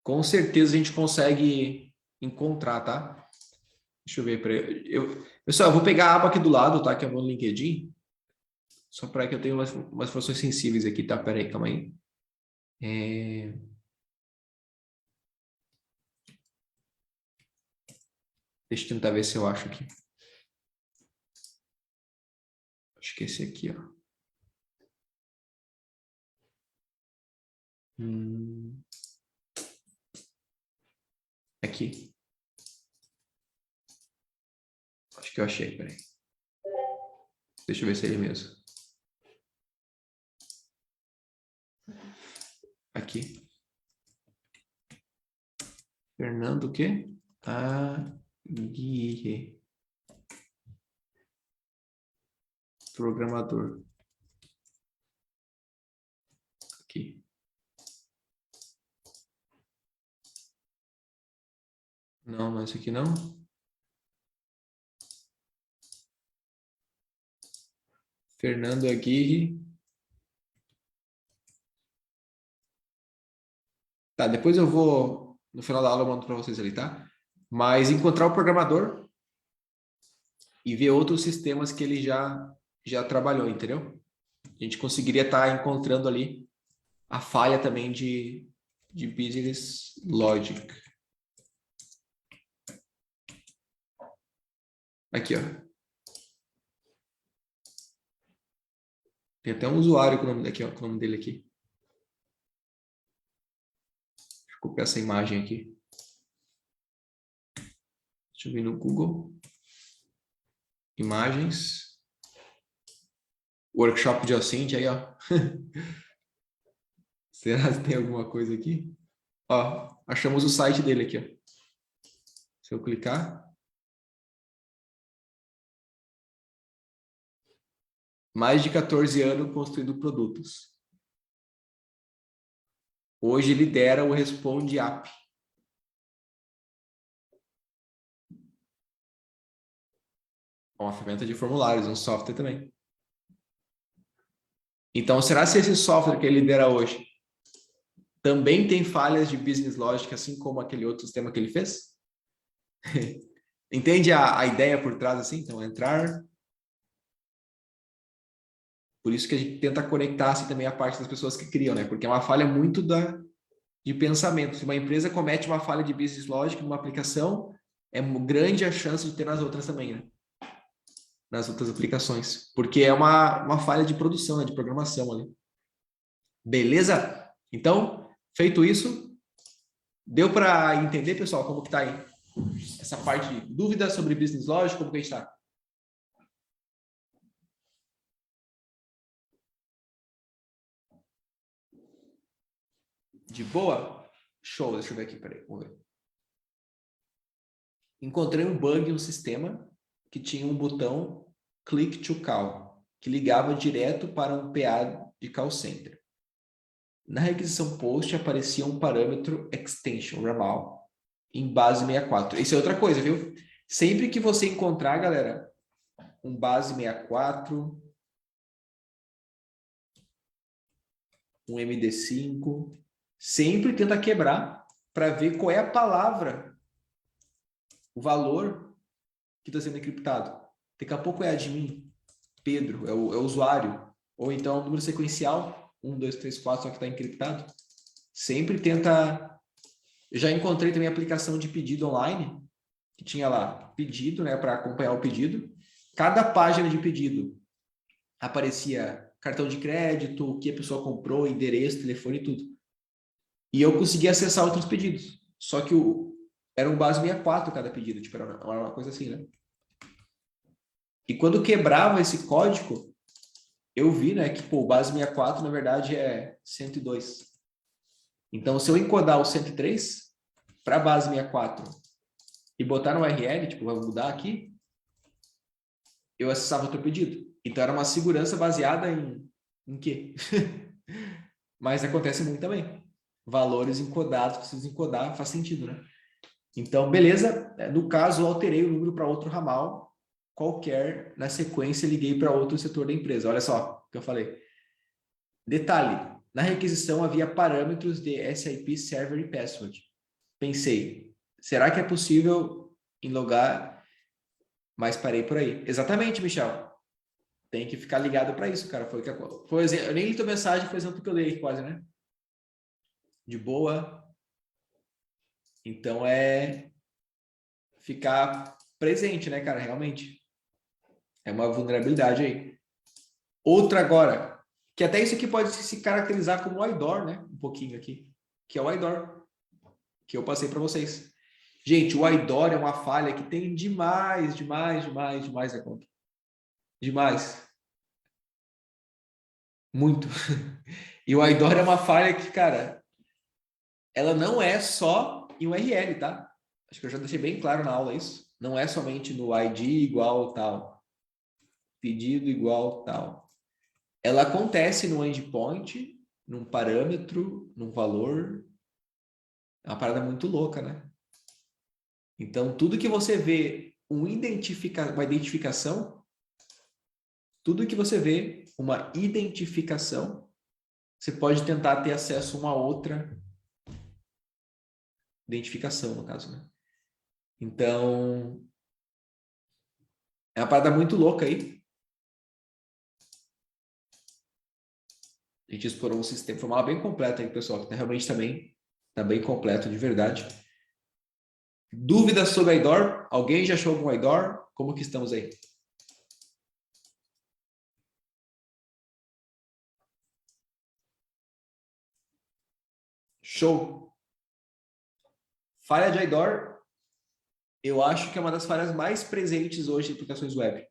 Com certeza a gente consegue encontrar, tá? Deixa eu ver. Pessoal, eu vou pegar a aba aqui do lado, tá? Que é o meu LinkedIn. Só para que eu tenha umas informações sensíveis aqui, tá? Pera aí, calma aí. Deixa eu tentar ver se eu acho aqui. Acho que esse aqui, ó. Aqui. Acho que eu achei, peraí. Deixa eu ver se é ele mesmo. Aqui. Fernando o quê? Aguirre. Programador. Aqui. Não, não é esse aqui não. Fernando Aguirre. Tá, depois eu vou, no final da aula eu mando para vocês ali, tá? Mas encontrar o programador e ver outros sistemas que ele já trabalhou, entendeu? A gente conseguiria estar encontrando ali a falha também de business logic. Aqui, ó. Tem até um usuário com o nome, aqui, ó, com o nome dele aqui. Deixa eu copiar essa imagem aqui. Deixa eu ver no Google. Imagens. Workshop de Ocint aí, ó. Será que tem alguma coisa aqui? Ó, achamos o site dele aqui, ó. Se eu clicar. Mais de 14 anos construindo produtos. Hoje lidera o Responde App. Uma ferramenta de formulários, um software também. Então, será que esse software que ele lidera hoje também tem falhas de business logic, assim como aquele outro sistema que ele fez? Entende a ideia por trás assim? Então, entrar... Por isso que a gente tenta conectar assim, também a parte das pessoas que criam, né? Porque é uma falha muito de pensamento. Se uma empresa comete uma falha de business logic numa aplicação, é grande a chance de ter nas outras também, né? Nas outras aplicações. Porque é uma falha de produção, né? De programação ali. Beleza? Então, feito isso, deu para entender, pessoal, como que tá aí? Essa parte de dúvida sobre business logic, como que a gente está? De boa? Show, deixa eu ver aqui, peraí, vamos ver. Encontrei um bug no sistema que tinha um botão Click to Call, que ligava direto para um PA de call center. Na requisição post aparecia um parâmetro extension ramal em base 64. Isso é outra coisa, viu? Sempre que você encontrar, galera, um base 64, um MD5, sempre tenta quebrar para ver qual é a palavra, o valor que está sendo encriptado. Daqui a pouco é admin, Pedro, é o usuário, ou então o número sequencial, 1, 2, 3, 4, só que está encriptado. Sempre tenta... Eu já encontrei também aplicação de pedido online, que tinha lá pedido, né, para acompanhar o pedido. Cada página de pedido aparecia cartão de crédito, o que a pessoa comprou, endereço, telefone e tudo. E eu conseguia acessar outros pedidos. Só que era um base 64 cada pedido, tipo, era uma coisa assim, né? E quando quebrava esse código, eu vi, né, que pô, o base 64 na verdade é 102. Então, se eu encodar o 103 para a base 64 e botar no URL, tipo, vai mudar aqui, eu acessava outro pedido. Então, era uma segurança baseada em quê? Mas acontece muito também. Valores encodados, precisa encodar, faz sentido, né? Então, beleza. No caso, eu alterei o número para outro ramal qualquer. Na sequência, liguei para outro setor da empresa. Olha só o que eu falei. Detalhe. Na requisição, havia parâmetros de SIP Server e Password. Pensei, será que é possível logar? Mas parei por aí. Exatamente, Michel. Tem que ficar ligado para isso, cara. Eu nem li tua mensagem, foi exemplo que eu dei quase, né? De boa. Então, é ficar presente, né, cara? Realmente. É uma vulnerabilidade aí. Outra agora, que até isso aqui pode se caracterizar como o IDOR, né? Um pouquinho aqui. Que é o IDOR, que eu passei para vocês. Gente, o IDOR é uma falha que tem demais na conta. Demais. Muito. E o IDOR é uma falha que, cara, ela não é só em URL, tá? Acho que eu já deixei bem claro na aula isso. Não é somente no ID igual tal, pedido igual tal. Ela acontece no endpoint, num parâmetro, num valor. É uma parada muito louca, né? Então, tudo que você vê uma identificação, Tudo que você vê, uma identificação, você pode tentar ter acesso a uma outra identificação, no caso, né? Então, é uma parada muito louca aí. A gente explorou um sistema, foi uma aula bem completa aí, pessoal, que realmente também está bem completo, de verdade. Dúvidas sobre a IDOR? Alguém já achou algum IDOR? Como que estamos aí? Show! Falha de IDOR, eu acho que é uma das falhas mais presentes hoje em aplicações web.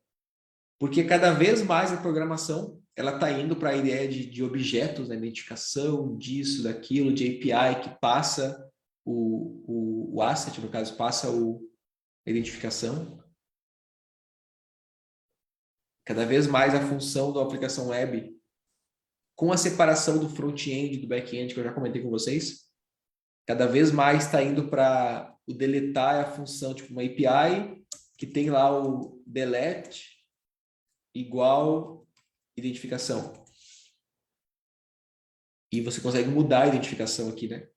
Porque cada vez mais a programação ela está indo para a ideia de objetos, né? Identificação disso, daquilo, de API que passa o asset, no caso, passa a identificação. Cada vez mais a função da aplicação web, com a separação do front-end e do back-end, que eu já comentei com vocês, cada vez mais está indo para o deletar a função, tipo uma API que tem lá o delete igual identificação. E você consegue mudar a identificação aqui, né?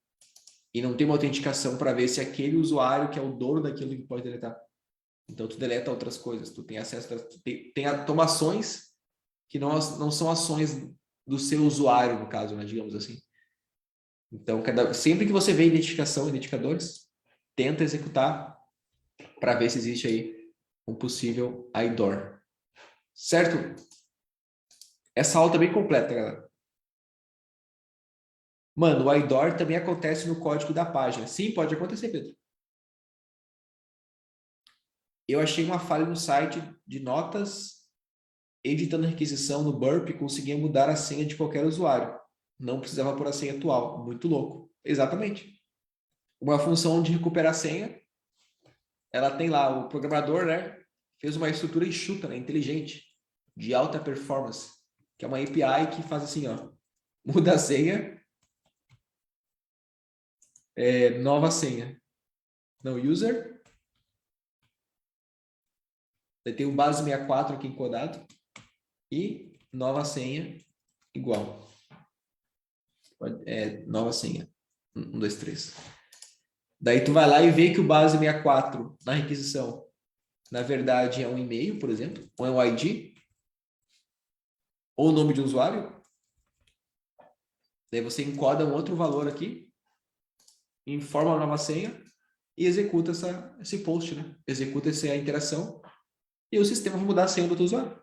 E não tem uma autenticação para ver se aquele usuário que é o dono daquilo que pode deletar. Então, tu deleta outras coisas, tu tem acesso, tem automações que não são ações do seu usuário, no caso, né, digamos assim. Então, sempre que você vê identificação, identificadores, tenta executar para ver se existe aí um possível IDOR. Certo? Essa aula tá bem completa, galera. Mano, o IDOR também acontece no código da página. Sim, pode acontecer, Pedro. Eu achei uma falha no site de notas, editando a requisição no Burp, conseguia mudar a senha de qualquer usuário. Não precisava pôr a senha atual. Muito louco. Exatamente. Uma função de recuperar a senha, ela tem lá, o programador, né, fez uma estrutura enxuta, né, inteligente, de alta performance, que é uma API que faz assim, ó, muda a senha, nova senha. No user, daí tem o base 64 aqui encodado, e nova senha igual. Nova senha. 1, 2, 3. Daí tu vai lá e vê que o base 64 na requisição, na verdade, é um e-mail, por exemplo, ou é um ID, ou o nome de usuário. Daí você encoda um outro valor aqui, informa a nova senha e executa esse post, né? Executa essa interação e o sistema vai mudar a senha do teu usuário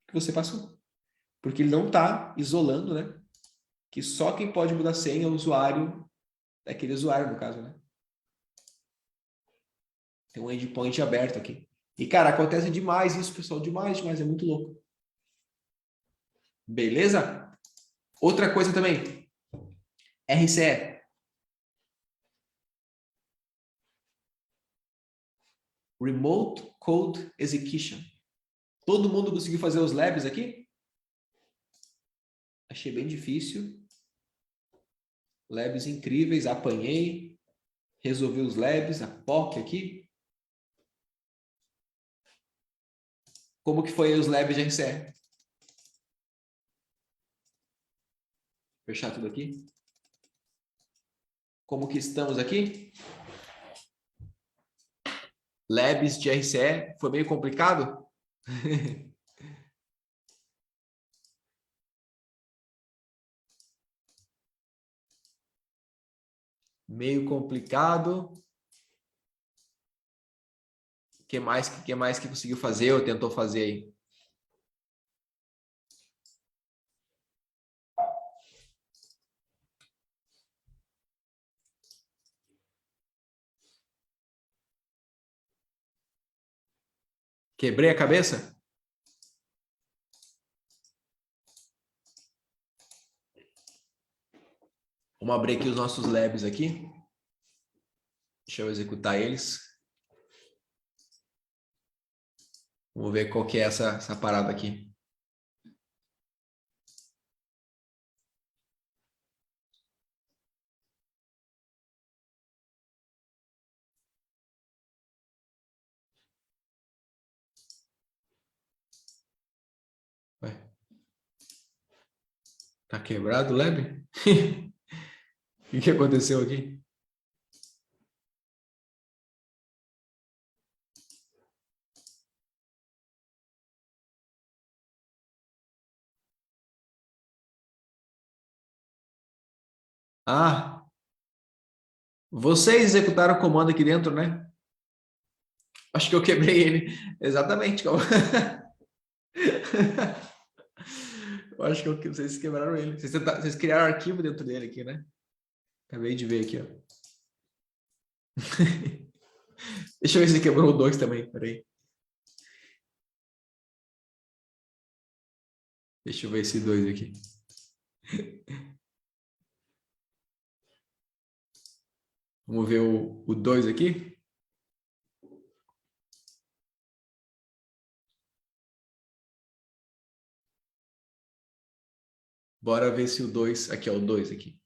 que você passou. Porque ele não está isolando, né? Que só quem pode mudar a senha é o usuário, aquele usuário, no caso, né? Tem um endpoint aberto aqui. E, cara, acontece demais isso, pessoal. Demais, demais. É muito louco. Beleza? Outra coisa também. RCE. Remote Code Execution. Todo mundo conseguiu fazer os labs aqui? Achei bem difícil. Labs incríveis. Apanhei. Resolvi os labs. A POC aqui. Como que foi os labs de RCE? Fechar tudo aqui. Como que estamos aqui? Labs de RCE. Foi meio complicado? Meio complicado. Que mais que conseguiu fazer ou tentou fazer aí? Quebrei a cabeça? Vamos abrir aqui os nossos labs aqui. Deixa eu executar eles. Vamos ver qual que é essa parada aqui. Tá quebrado o lab? O que aconteceu aqui? Ah, vocês executaram o comando aqui dentro, né? Acho que eu quebrei ele. Exatamente. Eu acho que vocês quebraram ele. Vocês criaram arquivo dentro dele aqui, né? Acabei de ver aqui, ó. Deixa eu ver se ele quebrou o 2 também. Peraí. Deixa eu ver esse 2 aqui. Vamos ver o 2 aqui. Bora ver se o 2... Aqui é o 2 aqui.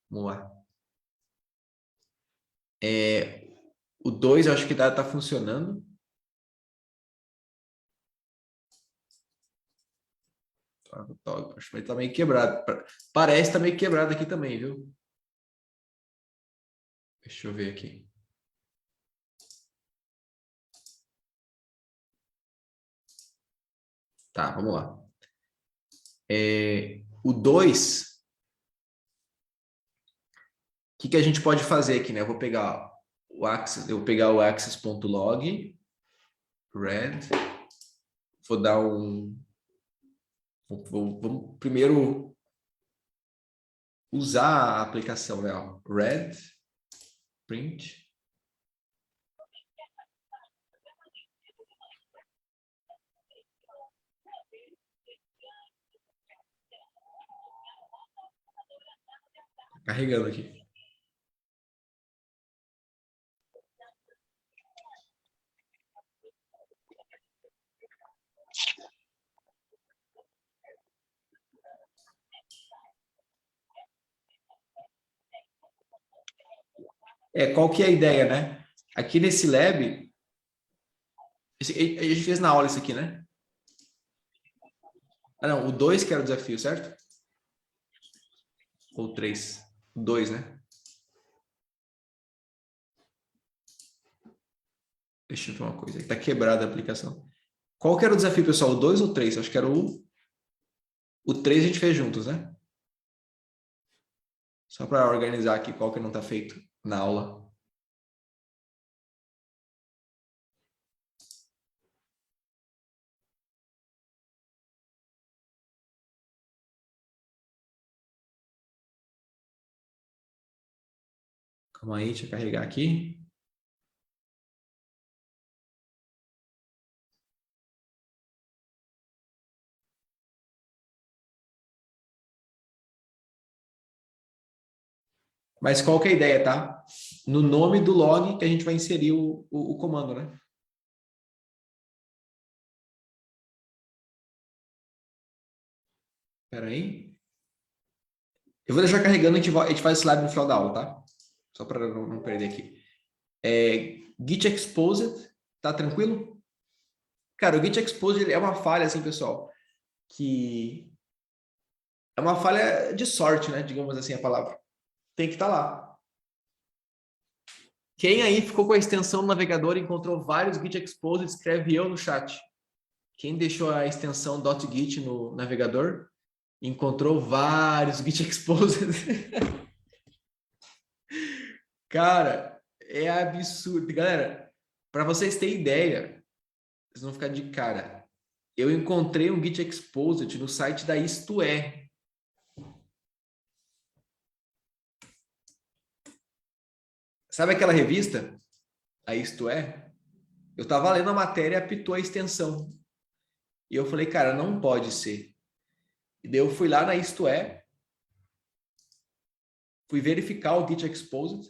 Vamos lá. O 2 eu acho que tá funcionando. Acho que ele tá meio quebrado. Parece que tá meio quebrado aqui também, viu? Deixa eu ver aqui. Tá, vamos lá. O 2, o que a gente pode fazer aqui, né? Eu vou pegar o access.log, red, vou dar vamos primeiro usar a aplicação, né? Red, print. Carregando aqui. Qual que é a ideia, né? Aqui nesse lab, a gente fez na aula isso aqui, né? Ah, não, o 2 que era o desafio, certo? Ou 3? O 2, né? Deixa eu ver uma coisa. Está quebrada a aplicação. Qual que era o desafio, pessoal? O 2 ou o 3? Acho que era o 3 a gente fez juntos, né? Só para organizar aqui qual que não está feito na aula. Calma aí, deixa eu carregar aqui. Mas qual que é a ideia, tá? No nome do log que a gente vai inserir o comando, né? Espera aí. Eu vou deixar carregando, a gente faz esse lab no final da aula, tá? Só para não perder aqui. Git Exposed, tá tranquilo? Cara, o Git Exposed é uma falha, assim, pessoal, que é uma falha de sorte, né? Digamos assim a palavra. Tem que estar lá. Quem aí ficou com a extensão no navegador e encontrou vários Git Exposed, escreve eu no chat. Quem deixou a extensão .git no navegador, encontrou vários Git Exposed. Cara, é absurdo. Galera, para vocês terem ideia, vocês vão ficar de cara. Eu encontrei um Git Exposed no site da Isto É. Sabe aquela revista? A Isto É? Eu estava lendo a matéria e apitou a extensão. E eu falei, cara, não pode ser. E daí eu fui lá na Isto É, fui verificar o Git Exposed,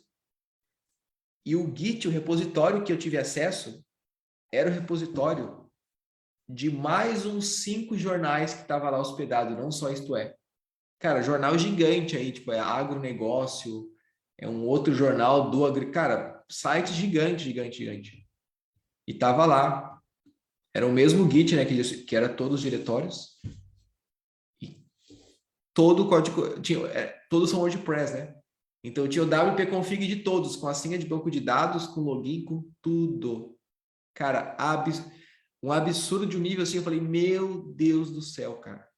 e o Git, o repositório que eu tive acesso, era o repositório de mais uns 5 jornais que estava lá hospedado, não só Isto É. Cara, jornal gigante aí, tipo, é agronegócio, é um outro jornal do cara, site gigante, gigante, gigante. E tava lá. Era o mesmo Git, né, que era todos os diretórios. E, todo o código, todos são WordPress, né? Então tinha o wp-config de todos, com a senha de banco de dados, com login, com tudo. Cara, um absurdo de um nível assim, eu falei, meu Deus do céu, cara.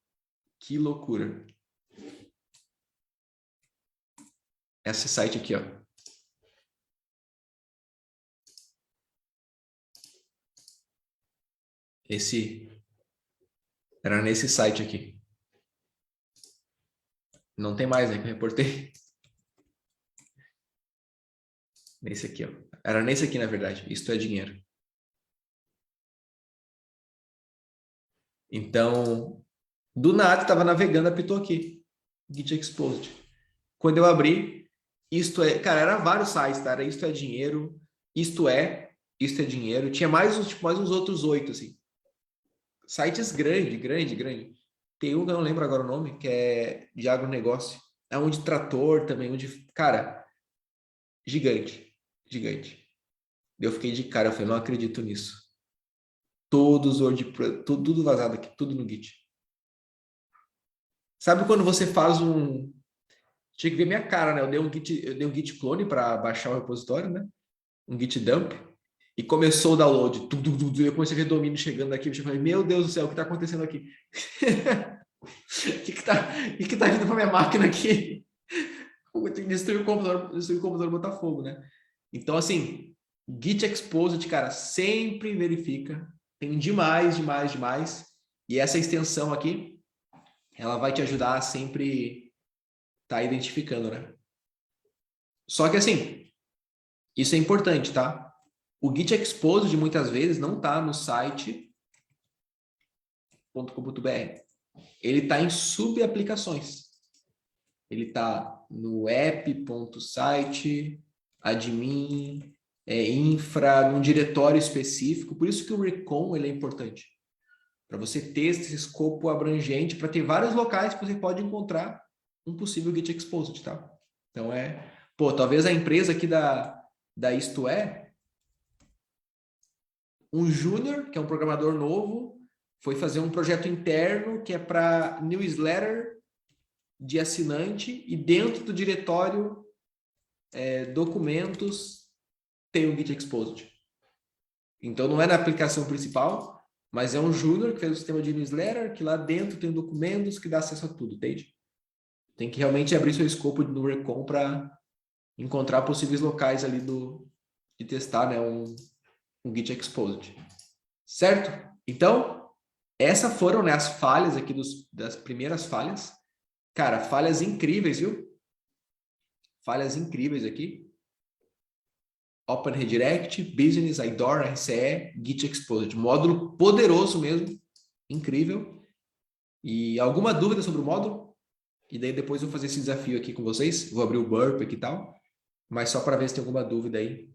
Que loucura. Esse site aqui, ó. Era nesse site aqui. Não tem mais, né? Que eu reportei. Nesse aqui, ó. Era nesse aqui, na verdade. Isto é dinheiro. Então, do nada, estava navegando, apitou aqui. Git Exposed. Quando eu abri, isto é... Cara, era vários sites, tá? Era isto é dinheiro, isto é dinheiro. Tinha mais uns outros 8, assim. Sites grande. Tem um que eu não lembro agora o nome, que é de agronegócio. É um de trator também, um de... Cara, gigante. Eu fiquei de cara, eu falei, não acredito nisso. Todos WordPress, tudo vazado aqui, tudo no Git. Sabe quando você faz um... Tinha que ver minha cara, né? Eu dei um Git clone para baixar o repositório, né? Um Git dump. E começou o download. Eu comecei a ver domínio chegando aqui. Eu falei, meu Deus do céu, o que está acontecendo aqui? O que tá vindo para minha máquina aqui? Eu tenho que destruir o computador e botar fogo, né? Então, assim, Git Exposed, cara, sempre verifica. Tem demais. E essa extensão aqui, ela vai te ajudar a sempre estar identificando, né? Só que, assim, isso é importante, tá? O Git Exposed, muitas vezes, não tá no site .com.br. Ele está em subaplicações. Ele está no app.site, admin, infra, num diretório específico. Por isso que o recon ele é importante. Para você ter esse escopo abrangente, para ter vários locais que você pode encontrar um possível Git Exposed, tá? Então talvez a empresa aqui da Isto É, um júnior, que é um programador novo, foi fazer um projeto interno que é para newsletter de assinante e dentro do diretório documentos tem o Git Exposed. Então não é na aplicação principal, mas é um júnior que fez o sistema de newsletter que lá dentro tem documentos que dá acesso a tudo, entende? Tem que realmente abrir seu escopo no Recon para encontrar possíveis locais ali de testar, né, um Git Exposed. Certo? Então, essas foram, né, as falhas aqui das primeiras falhas. Cara, falhas incríveis, viu? Falhas incríveis aqui. Open Redirect, Business, IDOR, RCE, Git Exposed. Módulo poderoso mesmo. Incrível. E alguma dúvida sobre o módulo? E daí depois eu vou fazer esse desafio aqui com vocês. Vou abrir o Burp aqui e tal. Mas só para ver se tem alguma dúvida aí.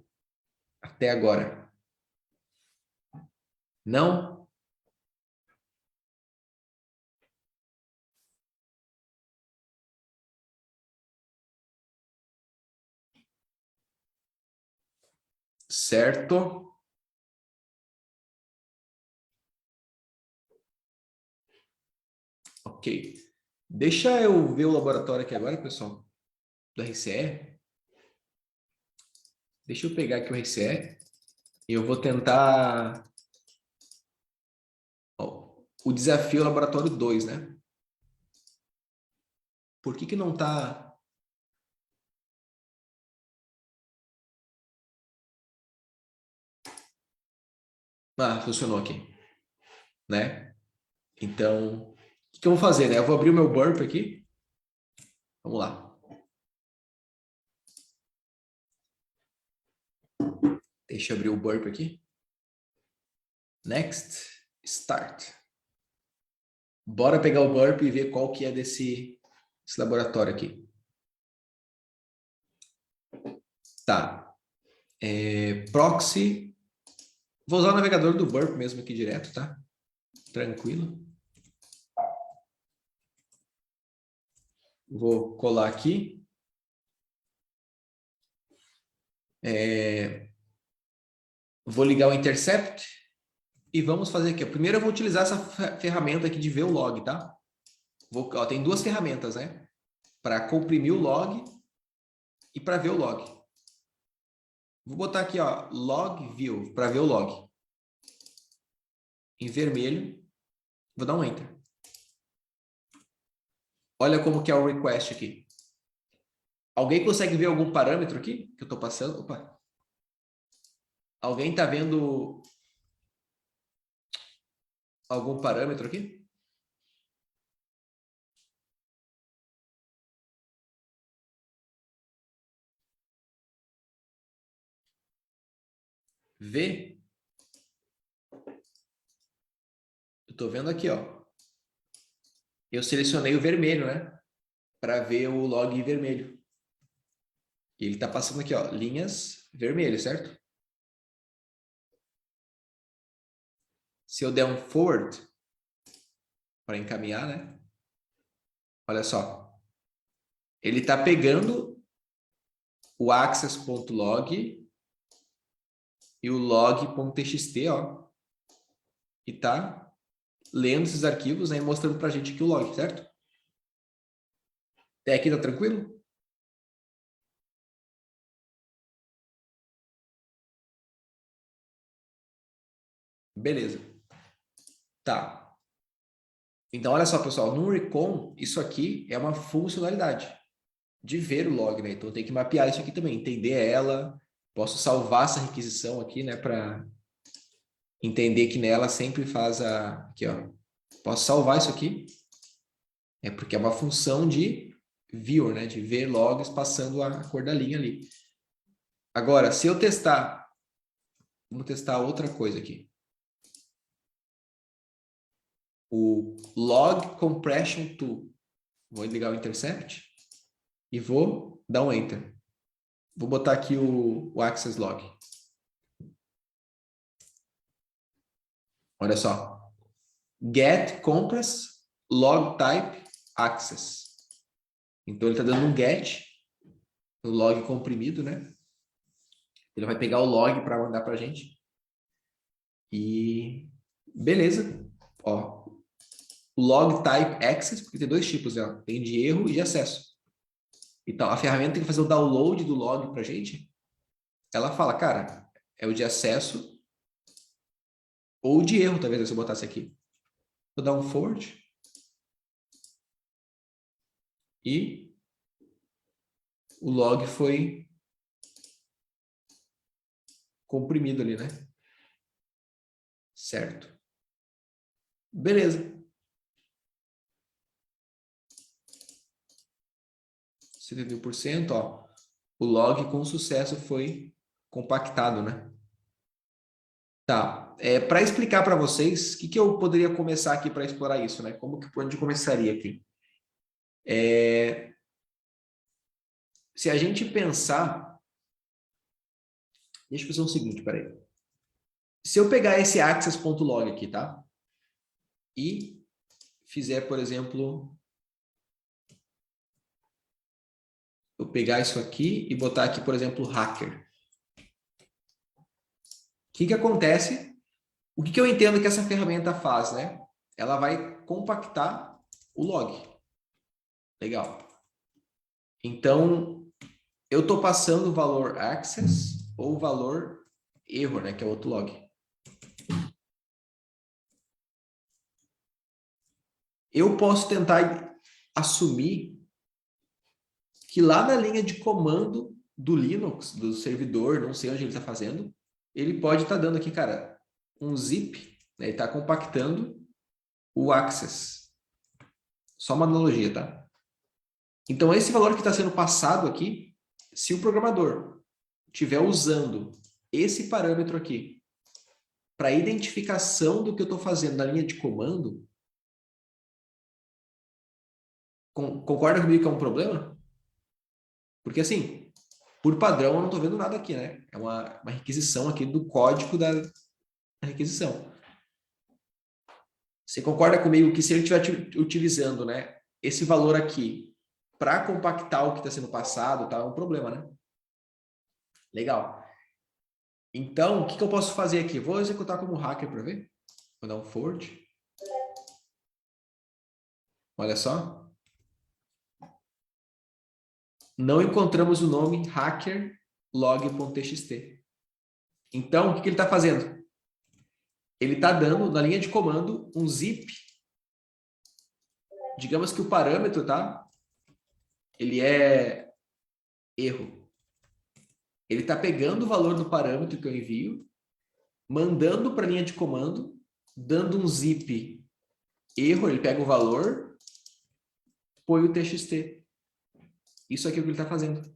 Até agora. Não? Certo. Ok. Deixa eu ver o laboratório aqui agora, pessoal, do RCE. Deixa eu pegar aqui o RCE. E eu vou tentar... o desafio laboratório 2, né? Por que não está... Ah, funcionou aqui, né? Então, o que eu vou fazer, né? Eu vou abrir o meu Burp aqui. Vamos lá. Deixa eu abrir o Burp aqui. Next, Start. Bora pegar o Burp e ver qual que é desse laboratório aqui. Tá. Proxy. Vou usar o navegador do Burp mesmo aqui direto, tá? Tranquilo. Vou colar aqui. Vou ligar o Intercept e vamos fazer aqui. Primeiro eu vou utilizar essa ferramenta aqui de ver o log, tá? Ó, tem duas ferramentas, né? Para comprimir o log e para ver o log. Vou botar aqui, ó, log view, para ver o log. Em vermelho. Vou dar um enter. Olha como que é o request aqui. Alguém consegue ver algum parâmetro aqui que eu estou passando? Opa. Alguém está vendo algum parâmetro aqui? Vê? Eu estou vendo aqui, ó. Eu selecionei o vermelho, né? Para ver o log vermelho. E ele está passando aqui, ó, linhas vermelhas, certo? Se eu der um forward para encaminhar, né? Olha só. Ele está pegando o access.log e o log.txt, ó. E tá lendo esses arquivos, né, e mostrando pra gente aqui o log, certo? Até aqui tá tranquilo? Beleza. Tá. Então, olha só, pessoal, no Recon, isso aqui é uma funcionalidade de ver o log, né? Então, eu tenho que mapear isso aqui também, entender ela. Posso salvar essa requisição aqui, né, para entender que nela sempre faz a... Aqui, ó. Posso salvar isso aqui. É porque é uma função de viewer, né? De ver logs passando a cor da linha ali. Agora, se eu testar... Vamos testar outra coisa aqui. O log compression tool. Vou ligar o intercept e vou dar um enter. Vou botar aqui o access log. Olha só. Get compress log type access. Então ele está dando um get, o log comprimido, né? Ele vai pegar o log para mandar para a gente. E beleza. Ó, o log type access, porque tem dois tipos, né? Tem de erro e de acesso. Então, a ferramenta tem que fazer o download do log para a gente. Ela fala, cara, é o de acesso ou de erro, talvez, se eu botasse aqui. Vou dar um forward. E o log foi comprimido ali, né? Certo. Beleza. 71%, ó. O log com sucesso foi compactado, né? Tá. Para explicar para vocês, o que eu poderia começar aqui para explorar isso, né? Onde começaria aqui? Se a gente pensar... Deixa eu fazer o seguinte, peraí. Se eu pegar esse access.log aqui, tá? E fizer, por exemplo... Eu pegar isso aqui e botar aqui, por exemplo, hacker. O que acontece? O que eu entendo que essa ferramenta faz, né? Ela vai compactar o log. Legal. Então, eu estou passando o valor access ou o valor erro, né? Que é o outro log. Eu posso tentar assumir que lá na linha de comando do Linux, do servidor, não sei onde ele está fazendo, ele pode estar dando aqui, cara, um zip, né? Ele está compactando o access. Só uma analogia, tá? Então, esse valor que está sendo passado aqui, se o programador estiver usando esse parâmetro aqui para identificação do que eu estou fazendo na linha de comando, concorda comigo que é um problema? Porque, assim, por padrão, eu não estou vendo nada aqui, né? É uma requisição aqui do código da requisição. Você concorda comigo que se ele estiver utilizando, né, esse valor aqui para compactar o que está sendo passado, tá, é um problema, né? Legal. Então, o que eu posso fazer aqui? Vou executar como hacker para ver. Vou dar um forward. Olha só. Não encontramos o nome hacker log.txt. Então, o que ele está fazendo? Ele está dando, na linha de comando, um zip. Digamos que o parâmetro, tá? Ele é erro. Ele está pegando o valor do parâmetro que eu envio, mandando para a linha de comando, dando um zip erro, ele pega o valor, põe o txt. Isso aqui é o que ele está fazendo.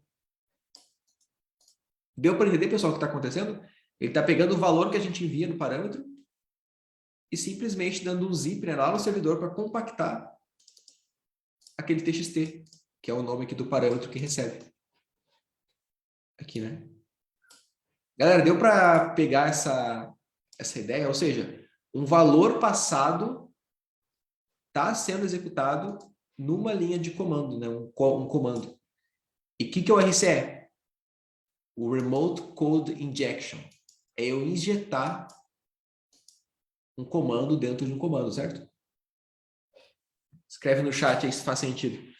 Deu para entender, pessoal, o que está acontecendo? Ele está pegando o valor que a gente envia no parâmetro e simplesmente dando um zip, né, lá no servidor para compactar aquele txt, que é o nome aqui do parâmetro que recebe. Aqui, né? Galera, deu para pegar essa ideia? Ou seja, um valor passado está sendo executado numa linha de comando, né? Um comando. E o que é o RCE? O Remote Code Injection. É eu injetar um comando dentro de um comando, certo? Escreve no chat aí se faz sentido.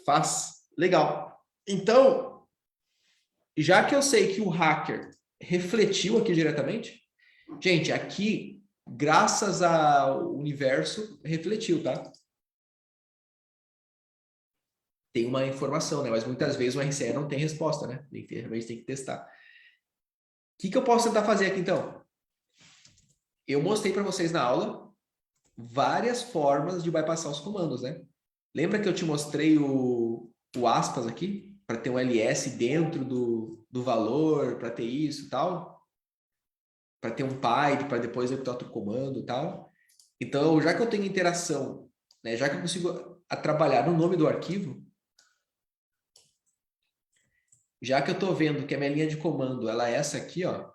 Faz? Legal. Então, já que eu sei que o hacker refletiu aqui diretamente, gente, aqui, graças ao universo, refletiu, tá? Tem uma informação, né? Mas muitas vezes o RCE não tem resposta, né? Realmente tem que testar. O que eu posso tentar fazer aqui, então? Eu mostrei para vocês na aula várias formas de bypassar os comandos, né? Lembra que eu te mostrei o aspas aqui? Para ter um ls dentro do valor, para ter isso e tal? Para ter um pipe, para depois executar outro comando e tal? Então, já que eu tenho interação, né? Já que eu consigo trabalhar no nome do arquivo, já que eu estou vendo que a minha linha de comando ela é essa aqui, ó.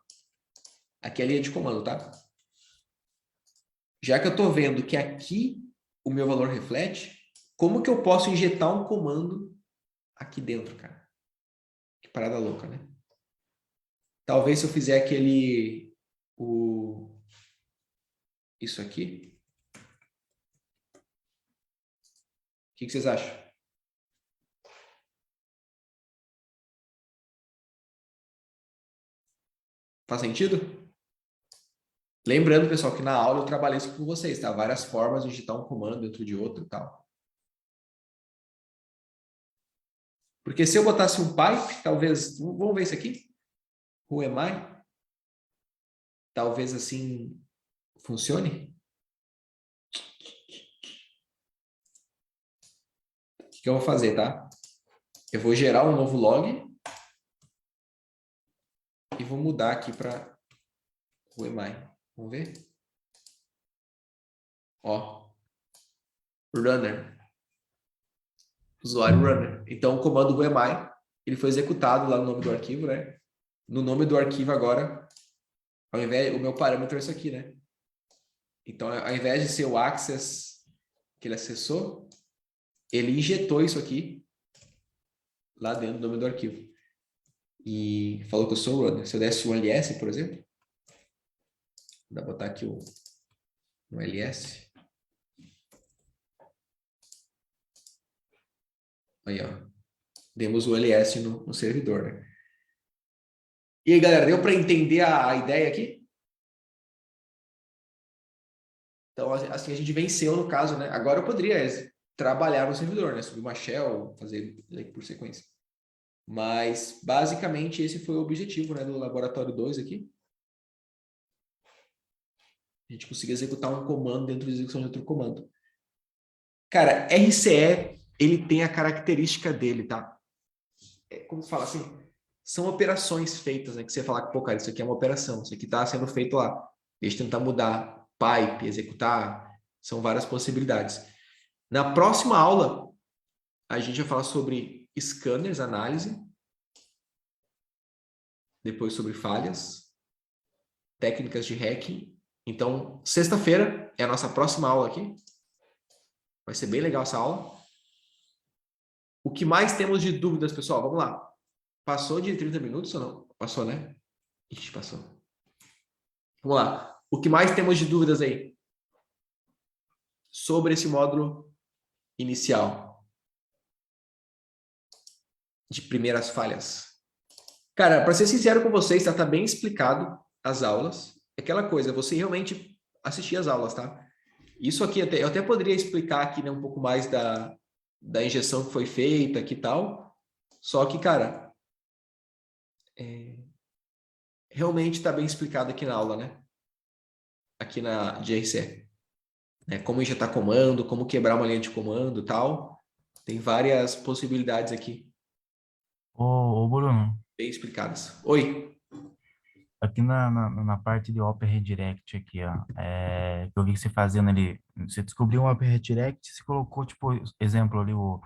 Aqui é a linha de comando, tá? Já que eu estou vendo que aqui o meu valor reflete, como que eu posso injetar um comando aqui dentro, cara? Que parada louca, né? Talvez se eu fizer isso aqui. O que vocês acham? Faz sentido? Lembrando, pessoal, que na aula eu trabalhei isso com vocês, tá? Várias formas de digitar um comando dentro de outro e tal. Porque se eu botasse um pipe, talvez... Vamos ver isso aqui? Who am I? Talvez assim funcione? O que eu vou fazer, tá? Eu vou gerar um novo log e vou mudar aqui para who am I? Vamos ver? Ó, runner. Usuário runner. Então, o comando who am I, ele foi executado lá no nome do arquivo, né? No nome do arquivo agora, ao invés, o meu parâmetro é isso aqui, né? Então, ao invés de ser o access que ele acessou, ele injetou isso aqui lá dentro do nome do arquivo. E falou que eu sou o runner. Se eu desse um ls, por exemplo, vou botar aqui um ls. Aí, ó. Demos o ls no servidor, né? E aí, galera, deu para entender a ideia aqui? Então, assim, a gente venceu no caso, né? Agora eu poderia trabalhar no servidor, né? Subir uma shell, fazer por sequência. Mas, basicamente, esse foi o objetivo, né, do laboratório 2 aqui. A gente conseguir executar um comando dentro da execução de outro comando. Cara, RCE, ele tem a característica dele, tá? Como se fala assim, são operações feitas, né? Que você falar que, pô, cara, isso aqui é uma operação, isso aqui está sendo feito lá. Deixa eu tentar mudar pipe, executar, são várias possibilidades. Na próxima aula, a gente vai falar sobre scanners, análise, depois sobre falhas, técnicas de hacking. Então, sexta-feira é a nossa próxima aula aqui. Vai ser bem legal essa aula. O que mais temos de dúvidas, pessoal? Vamos lá. Passou de 30 minutos ou não? Passou, né? Ixi, passou. Vamos lá. O que mais temos de dúvidas aí? sobre esse módulo inicial de primeiras falhas? Cara, para ser sincero com vocês, tá bem explicado as aulas. Aquela coisa, você realmente assistir as aulas, tá? Isso aqui, eu até poderia explicar aqui, né, um pouco mais da injeção que foi feita aqui e tal. Só que, cara, realmente está bem explicado aqui na aula, né? Aqui na GRC. Né? Como injetar comando, como quebrar uma linha de comando e tal. Tem várias possibilidades aqui, Ô, Bruno, bem explicadas. Oi? aqui na parte de Open Redirect aqui, ó, que eu vi que você fazendo ali, você descobriu um Open Redirect, você colocou, tipo, exemplo ali, o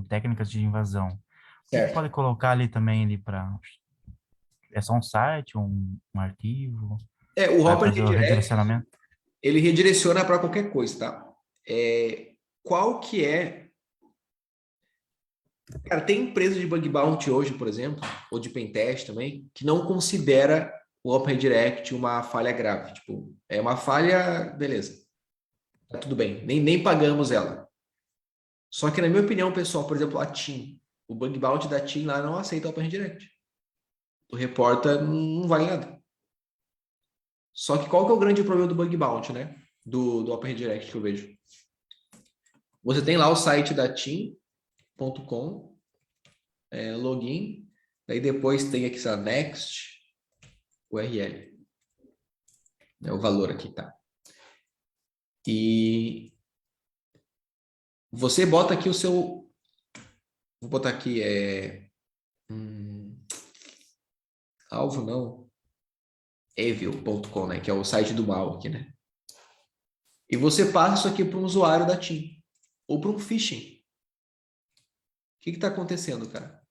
técnicas de invasão. Você Certo. pode colocar ali também ali para, é só um site, um arquivo, O vai Hopper fazer o Redirect, redirecionamento? ele redireciona para qualquer coisa, tá? Qual que é... Cara, tem empresa de bug bounty hoje, por exemplo, ou de pentest também, que não considera o Open Redirect uma falha grave. Tipo, é uma falha, beleza. Tá tudo bem. Nem pagamos ela. Só que, na minha opinião, pessoal, por exemplo, a TIM, o bug bounty da TIM lá não aceita o Open Redirect. Tu reporta, não vale nada. Só que qual que é o grande problema do bug bounty, né? Do Open Redirect que eu vejo. Você tem lá o site da TIM.com, login, daí depois tem aqui, essa next, URL. É o valor aqui, tá? E você bota aqui o seu... Vou botar aqui, alvo não, evil.com, né? Que é o site do mal aqui, né? E você passa isso aqui para um usuário da TIM ou para um phishing. O que está acontecendo, cara?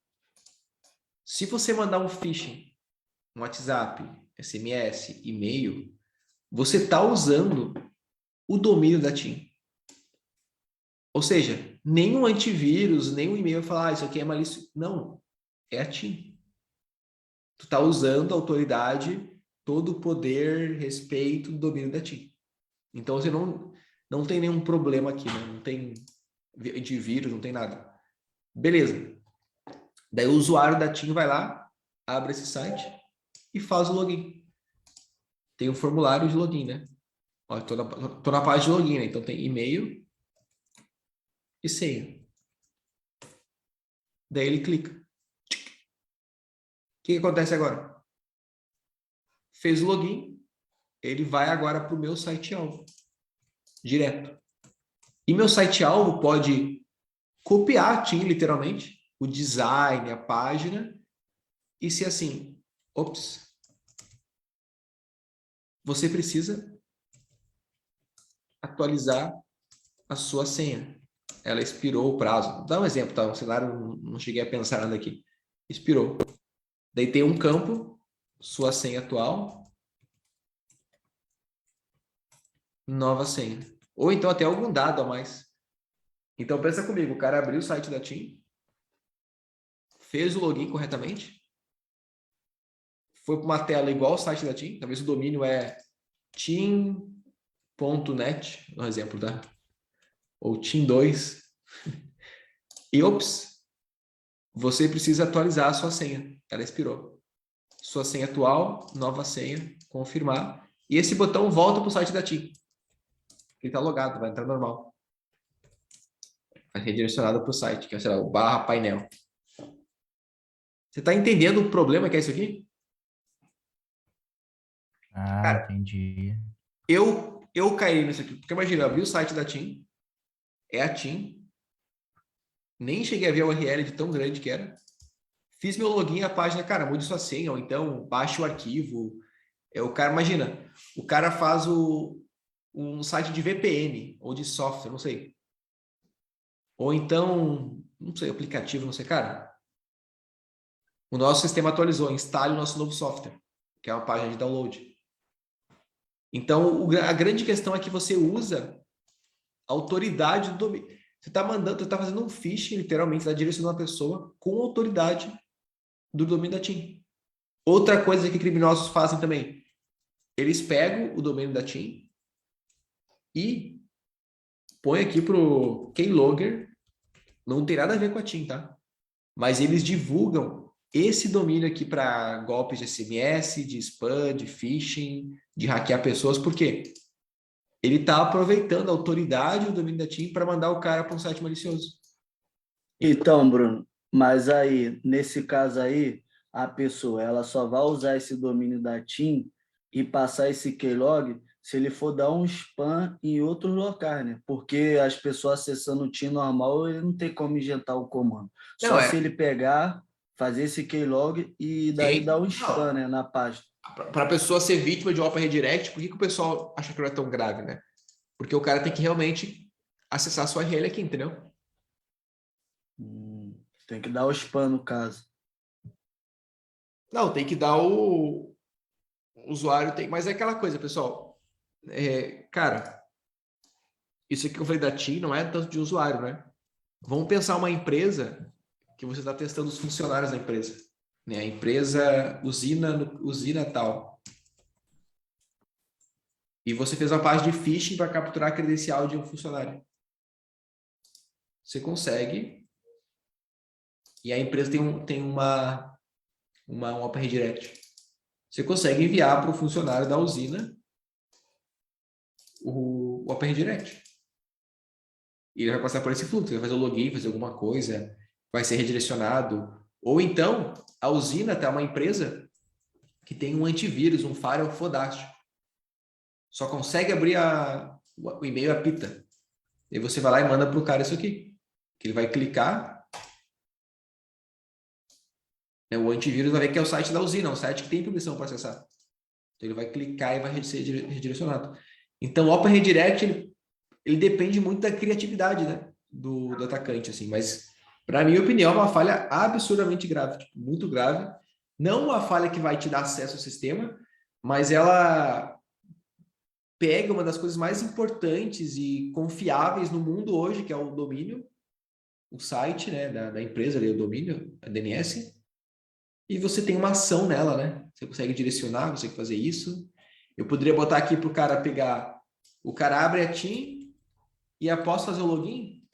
Se você mandar um phishing, um WhatsApp, SMS, e-mail, você está usando o domínio da TIM. Ou seja, nenhum antivírus, nenhum e-mail vai falar, isso aqui é malícia. Não, é a TIM. Tu está usando a autoridade, todo o poder, respeito, domínio da TIM. Então você não tem nenhum problema aqui, né? Não tem antivírus, não tem nada. Beleza. Daí o usuário da TIM vai lá, abre esse site e faz o login. Tem um formulário de login, né? Ó, tô na página de login, né? Então tem e-mail e senha. Daí ele clica. O que acontece agora? Fez o login, ele vai agora para o meu site-alvo. Direto. E meu site-alvo pode copiar a TIM, literalmente, o design, a página, e se assim, ops, você precisa atualizar a sua senha. Ela expirou o prazo. Vou dar um exemplo, tá? O cenário não cheguei a pensar nada aqui. Expirou. Daí tem um campo, sua senha atual, nova senha. Ou então até algum dado a mais. Então pensa comigo, o cara abriu o site da TIM, fez o login corretamente, foi para uma tela igual ao site da TIM, talvez o domínio é tim.net, um exemplo, tá? Ou tim2. E ops, você precisa atualizar a sua senha. Ela expirou. Sua senha atual, nova senha, confirmar. E esse botão volta para o site da TIM. Ele está logado, vai entrar normal. Vai redirecionado para o site, que é, sei lá, o barra painel. Você está entendendo o problema que é isso aqui? Ah, Cara, entendi. eu caí nisso aqui. Porque imagina, eu abri o site da TIM, é a TIM, nem cheguei a ver a URL de tão grande que era. Fiz meu login, a página, cara, mude sua senha, ou então baixe o arquivo. O cara, imagina, o cara faz um site de VPN ou de software, não sei. Ou então, não sei, aplicativo, não sei, cara. O nosso sistema atualizou, instale o nosso novo software, que é uma página de download. Então, a grande questão é que você usa a autoridade do domínio. Você está mandando, você está fazendo um phishing, literalmente, está direcionando a pessoa com autoridade do domínio da TIM. Outra coisa que criminosos fazem também, eles pegam o domínio da TIM e põe aqui pro Keylogger, não tem nada a ver com a TIM, tá? Mas eles divulgam esse domínio aqui para golpes de SMS, de spam, de phishing, de hackear pessoas, por quê? Ele está aproveitando a autoridade do domínio da TIM para mandar o cara para um site malicioso. Então, Bruno, mas aí, nesse caso aí, a pessoa ela só vai usar esse domínio da TIM e passar esse keylog se ele for dar um spam em outros locais, né? Porque as pessoas acessando o TIM normal, ele não tem como injetar o comando. Não, Só se ele pegar, fazer esse keylog e daí Sim. dar um spam, né, na página. Para a pessoa ser vítima de um Open Redirect, por que o pessoal acha que não é tão grave, né? Porque o cara tem que realmente acessar a sua URL aqui, entendeu? Tem que dar o spam no caso. Não, tem que dar o usuário, tem, mas é aquela coisa, pessoal. Cara, isso aqui que eu falei da TIM não é tanto de usuário, né? Vamos pensar uma empresa que você está testando os funcionários da empresa, né? A empresa usina tal. E você fez uma página de phishing para capturar a credencial de um funcionário. Você consegue. E a empresa tem um Open Redirect. Você consegue enviar para o funcionário da usina o Open Redirect. E ele vai passar por esse fluxo, vai fazer o login, fazer alguma coisa, vai ser redirecionado. Ou então, a usina tá uma empresa que tem um antivírus, um firewall fodástico. Só consegue abrir o e-mail apita. E você vai lá e manda para o cara isso aqui. Que ele vai clicar. Né, o antivírus vai ver que é o site da usina, um site que tem permissão para acessar. Então ele vai clicar e vai ser redirecionado. Então o Open Redirect ele depende muito da criatividade, né, do atacante, assim. Mas, para minha opinião, é uma falha absurdamente grave, tipo, muito grave. Não uma falha que vai te dar acesso ao sistema, mas ela pega uma das coisas mais importantes e confiáveis no mundo hoje, que é o domínio, o site, né, da empresa, ali, o domínio, a DNS, e você tem uma ação nela, né? Você consegue direcionar, você consegue fazer isso. Eu poderia botar aqui para o cara pegar, o cara abre a TIM e após fazer o login,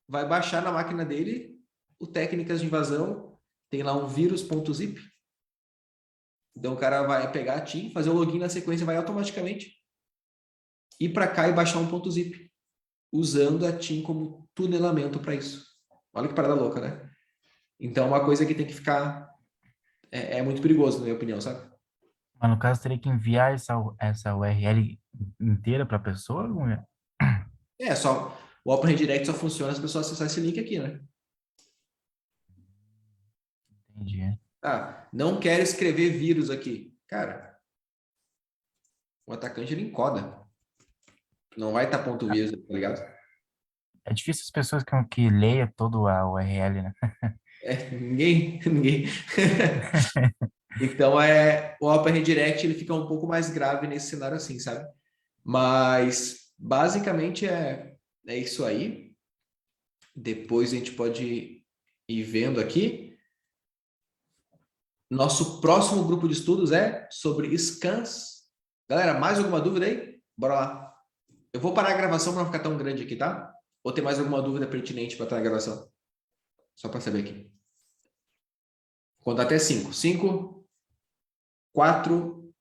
vai baixar na máquina dele o técnicas de invasão, tem lá um vírus.zip. Então o cara vai pegar a TIM, fazer o login na sequência, vai automaticamente ir para cá e baixar um .zip, usando a TIM como tunelamento para isso. Olha que parada louca, né? Então, uma coisa que tem que ficar... É muito perigoso, na minha opinião, sabe? Mas no caso, teria que enviar essa URL inteira para a pessoa? Só... O Open Redirect só funciona se a pessoa acessar esse link aqui, né? Entendi. Ah, não quero escrever vírus aqui. Cara, o atacante ele encoda. Não vai estar ponto vírus, tá ligado? É difícil as pessoas que leiam toda a URL, né? Ninguém. Então, o Open Redirect ele fica um pouco mais grave nesse cenário assim, sabe? Mas, basicamente, é isso aí. Depois a gente pode ir vendo aqui. Nosso próximo grupo de estudos é sobre scans. Galera, mais alguma dúvida aí? Bora lá. Eu vou parar a gravação para não ficar tão grande aqui, tá? Ou tem mais alguma dúvida pertinente para estar na gravação? Só para saber aqui. Conta até 5. 5, 4,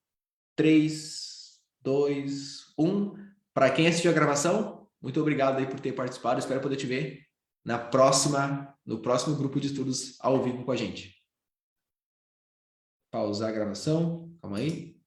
3, 2, 1. Para quem assistiu a gravação, muito obrigado aí por ter participado. Espero poder te ver no próximo grupo de estudos ao vivo com a gente. Pausar a gravação. Calma aí.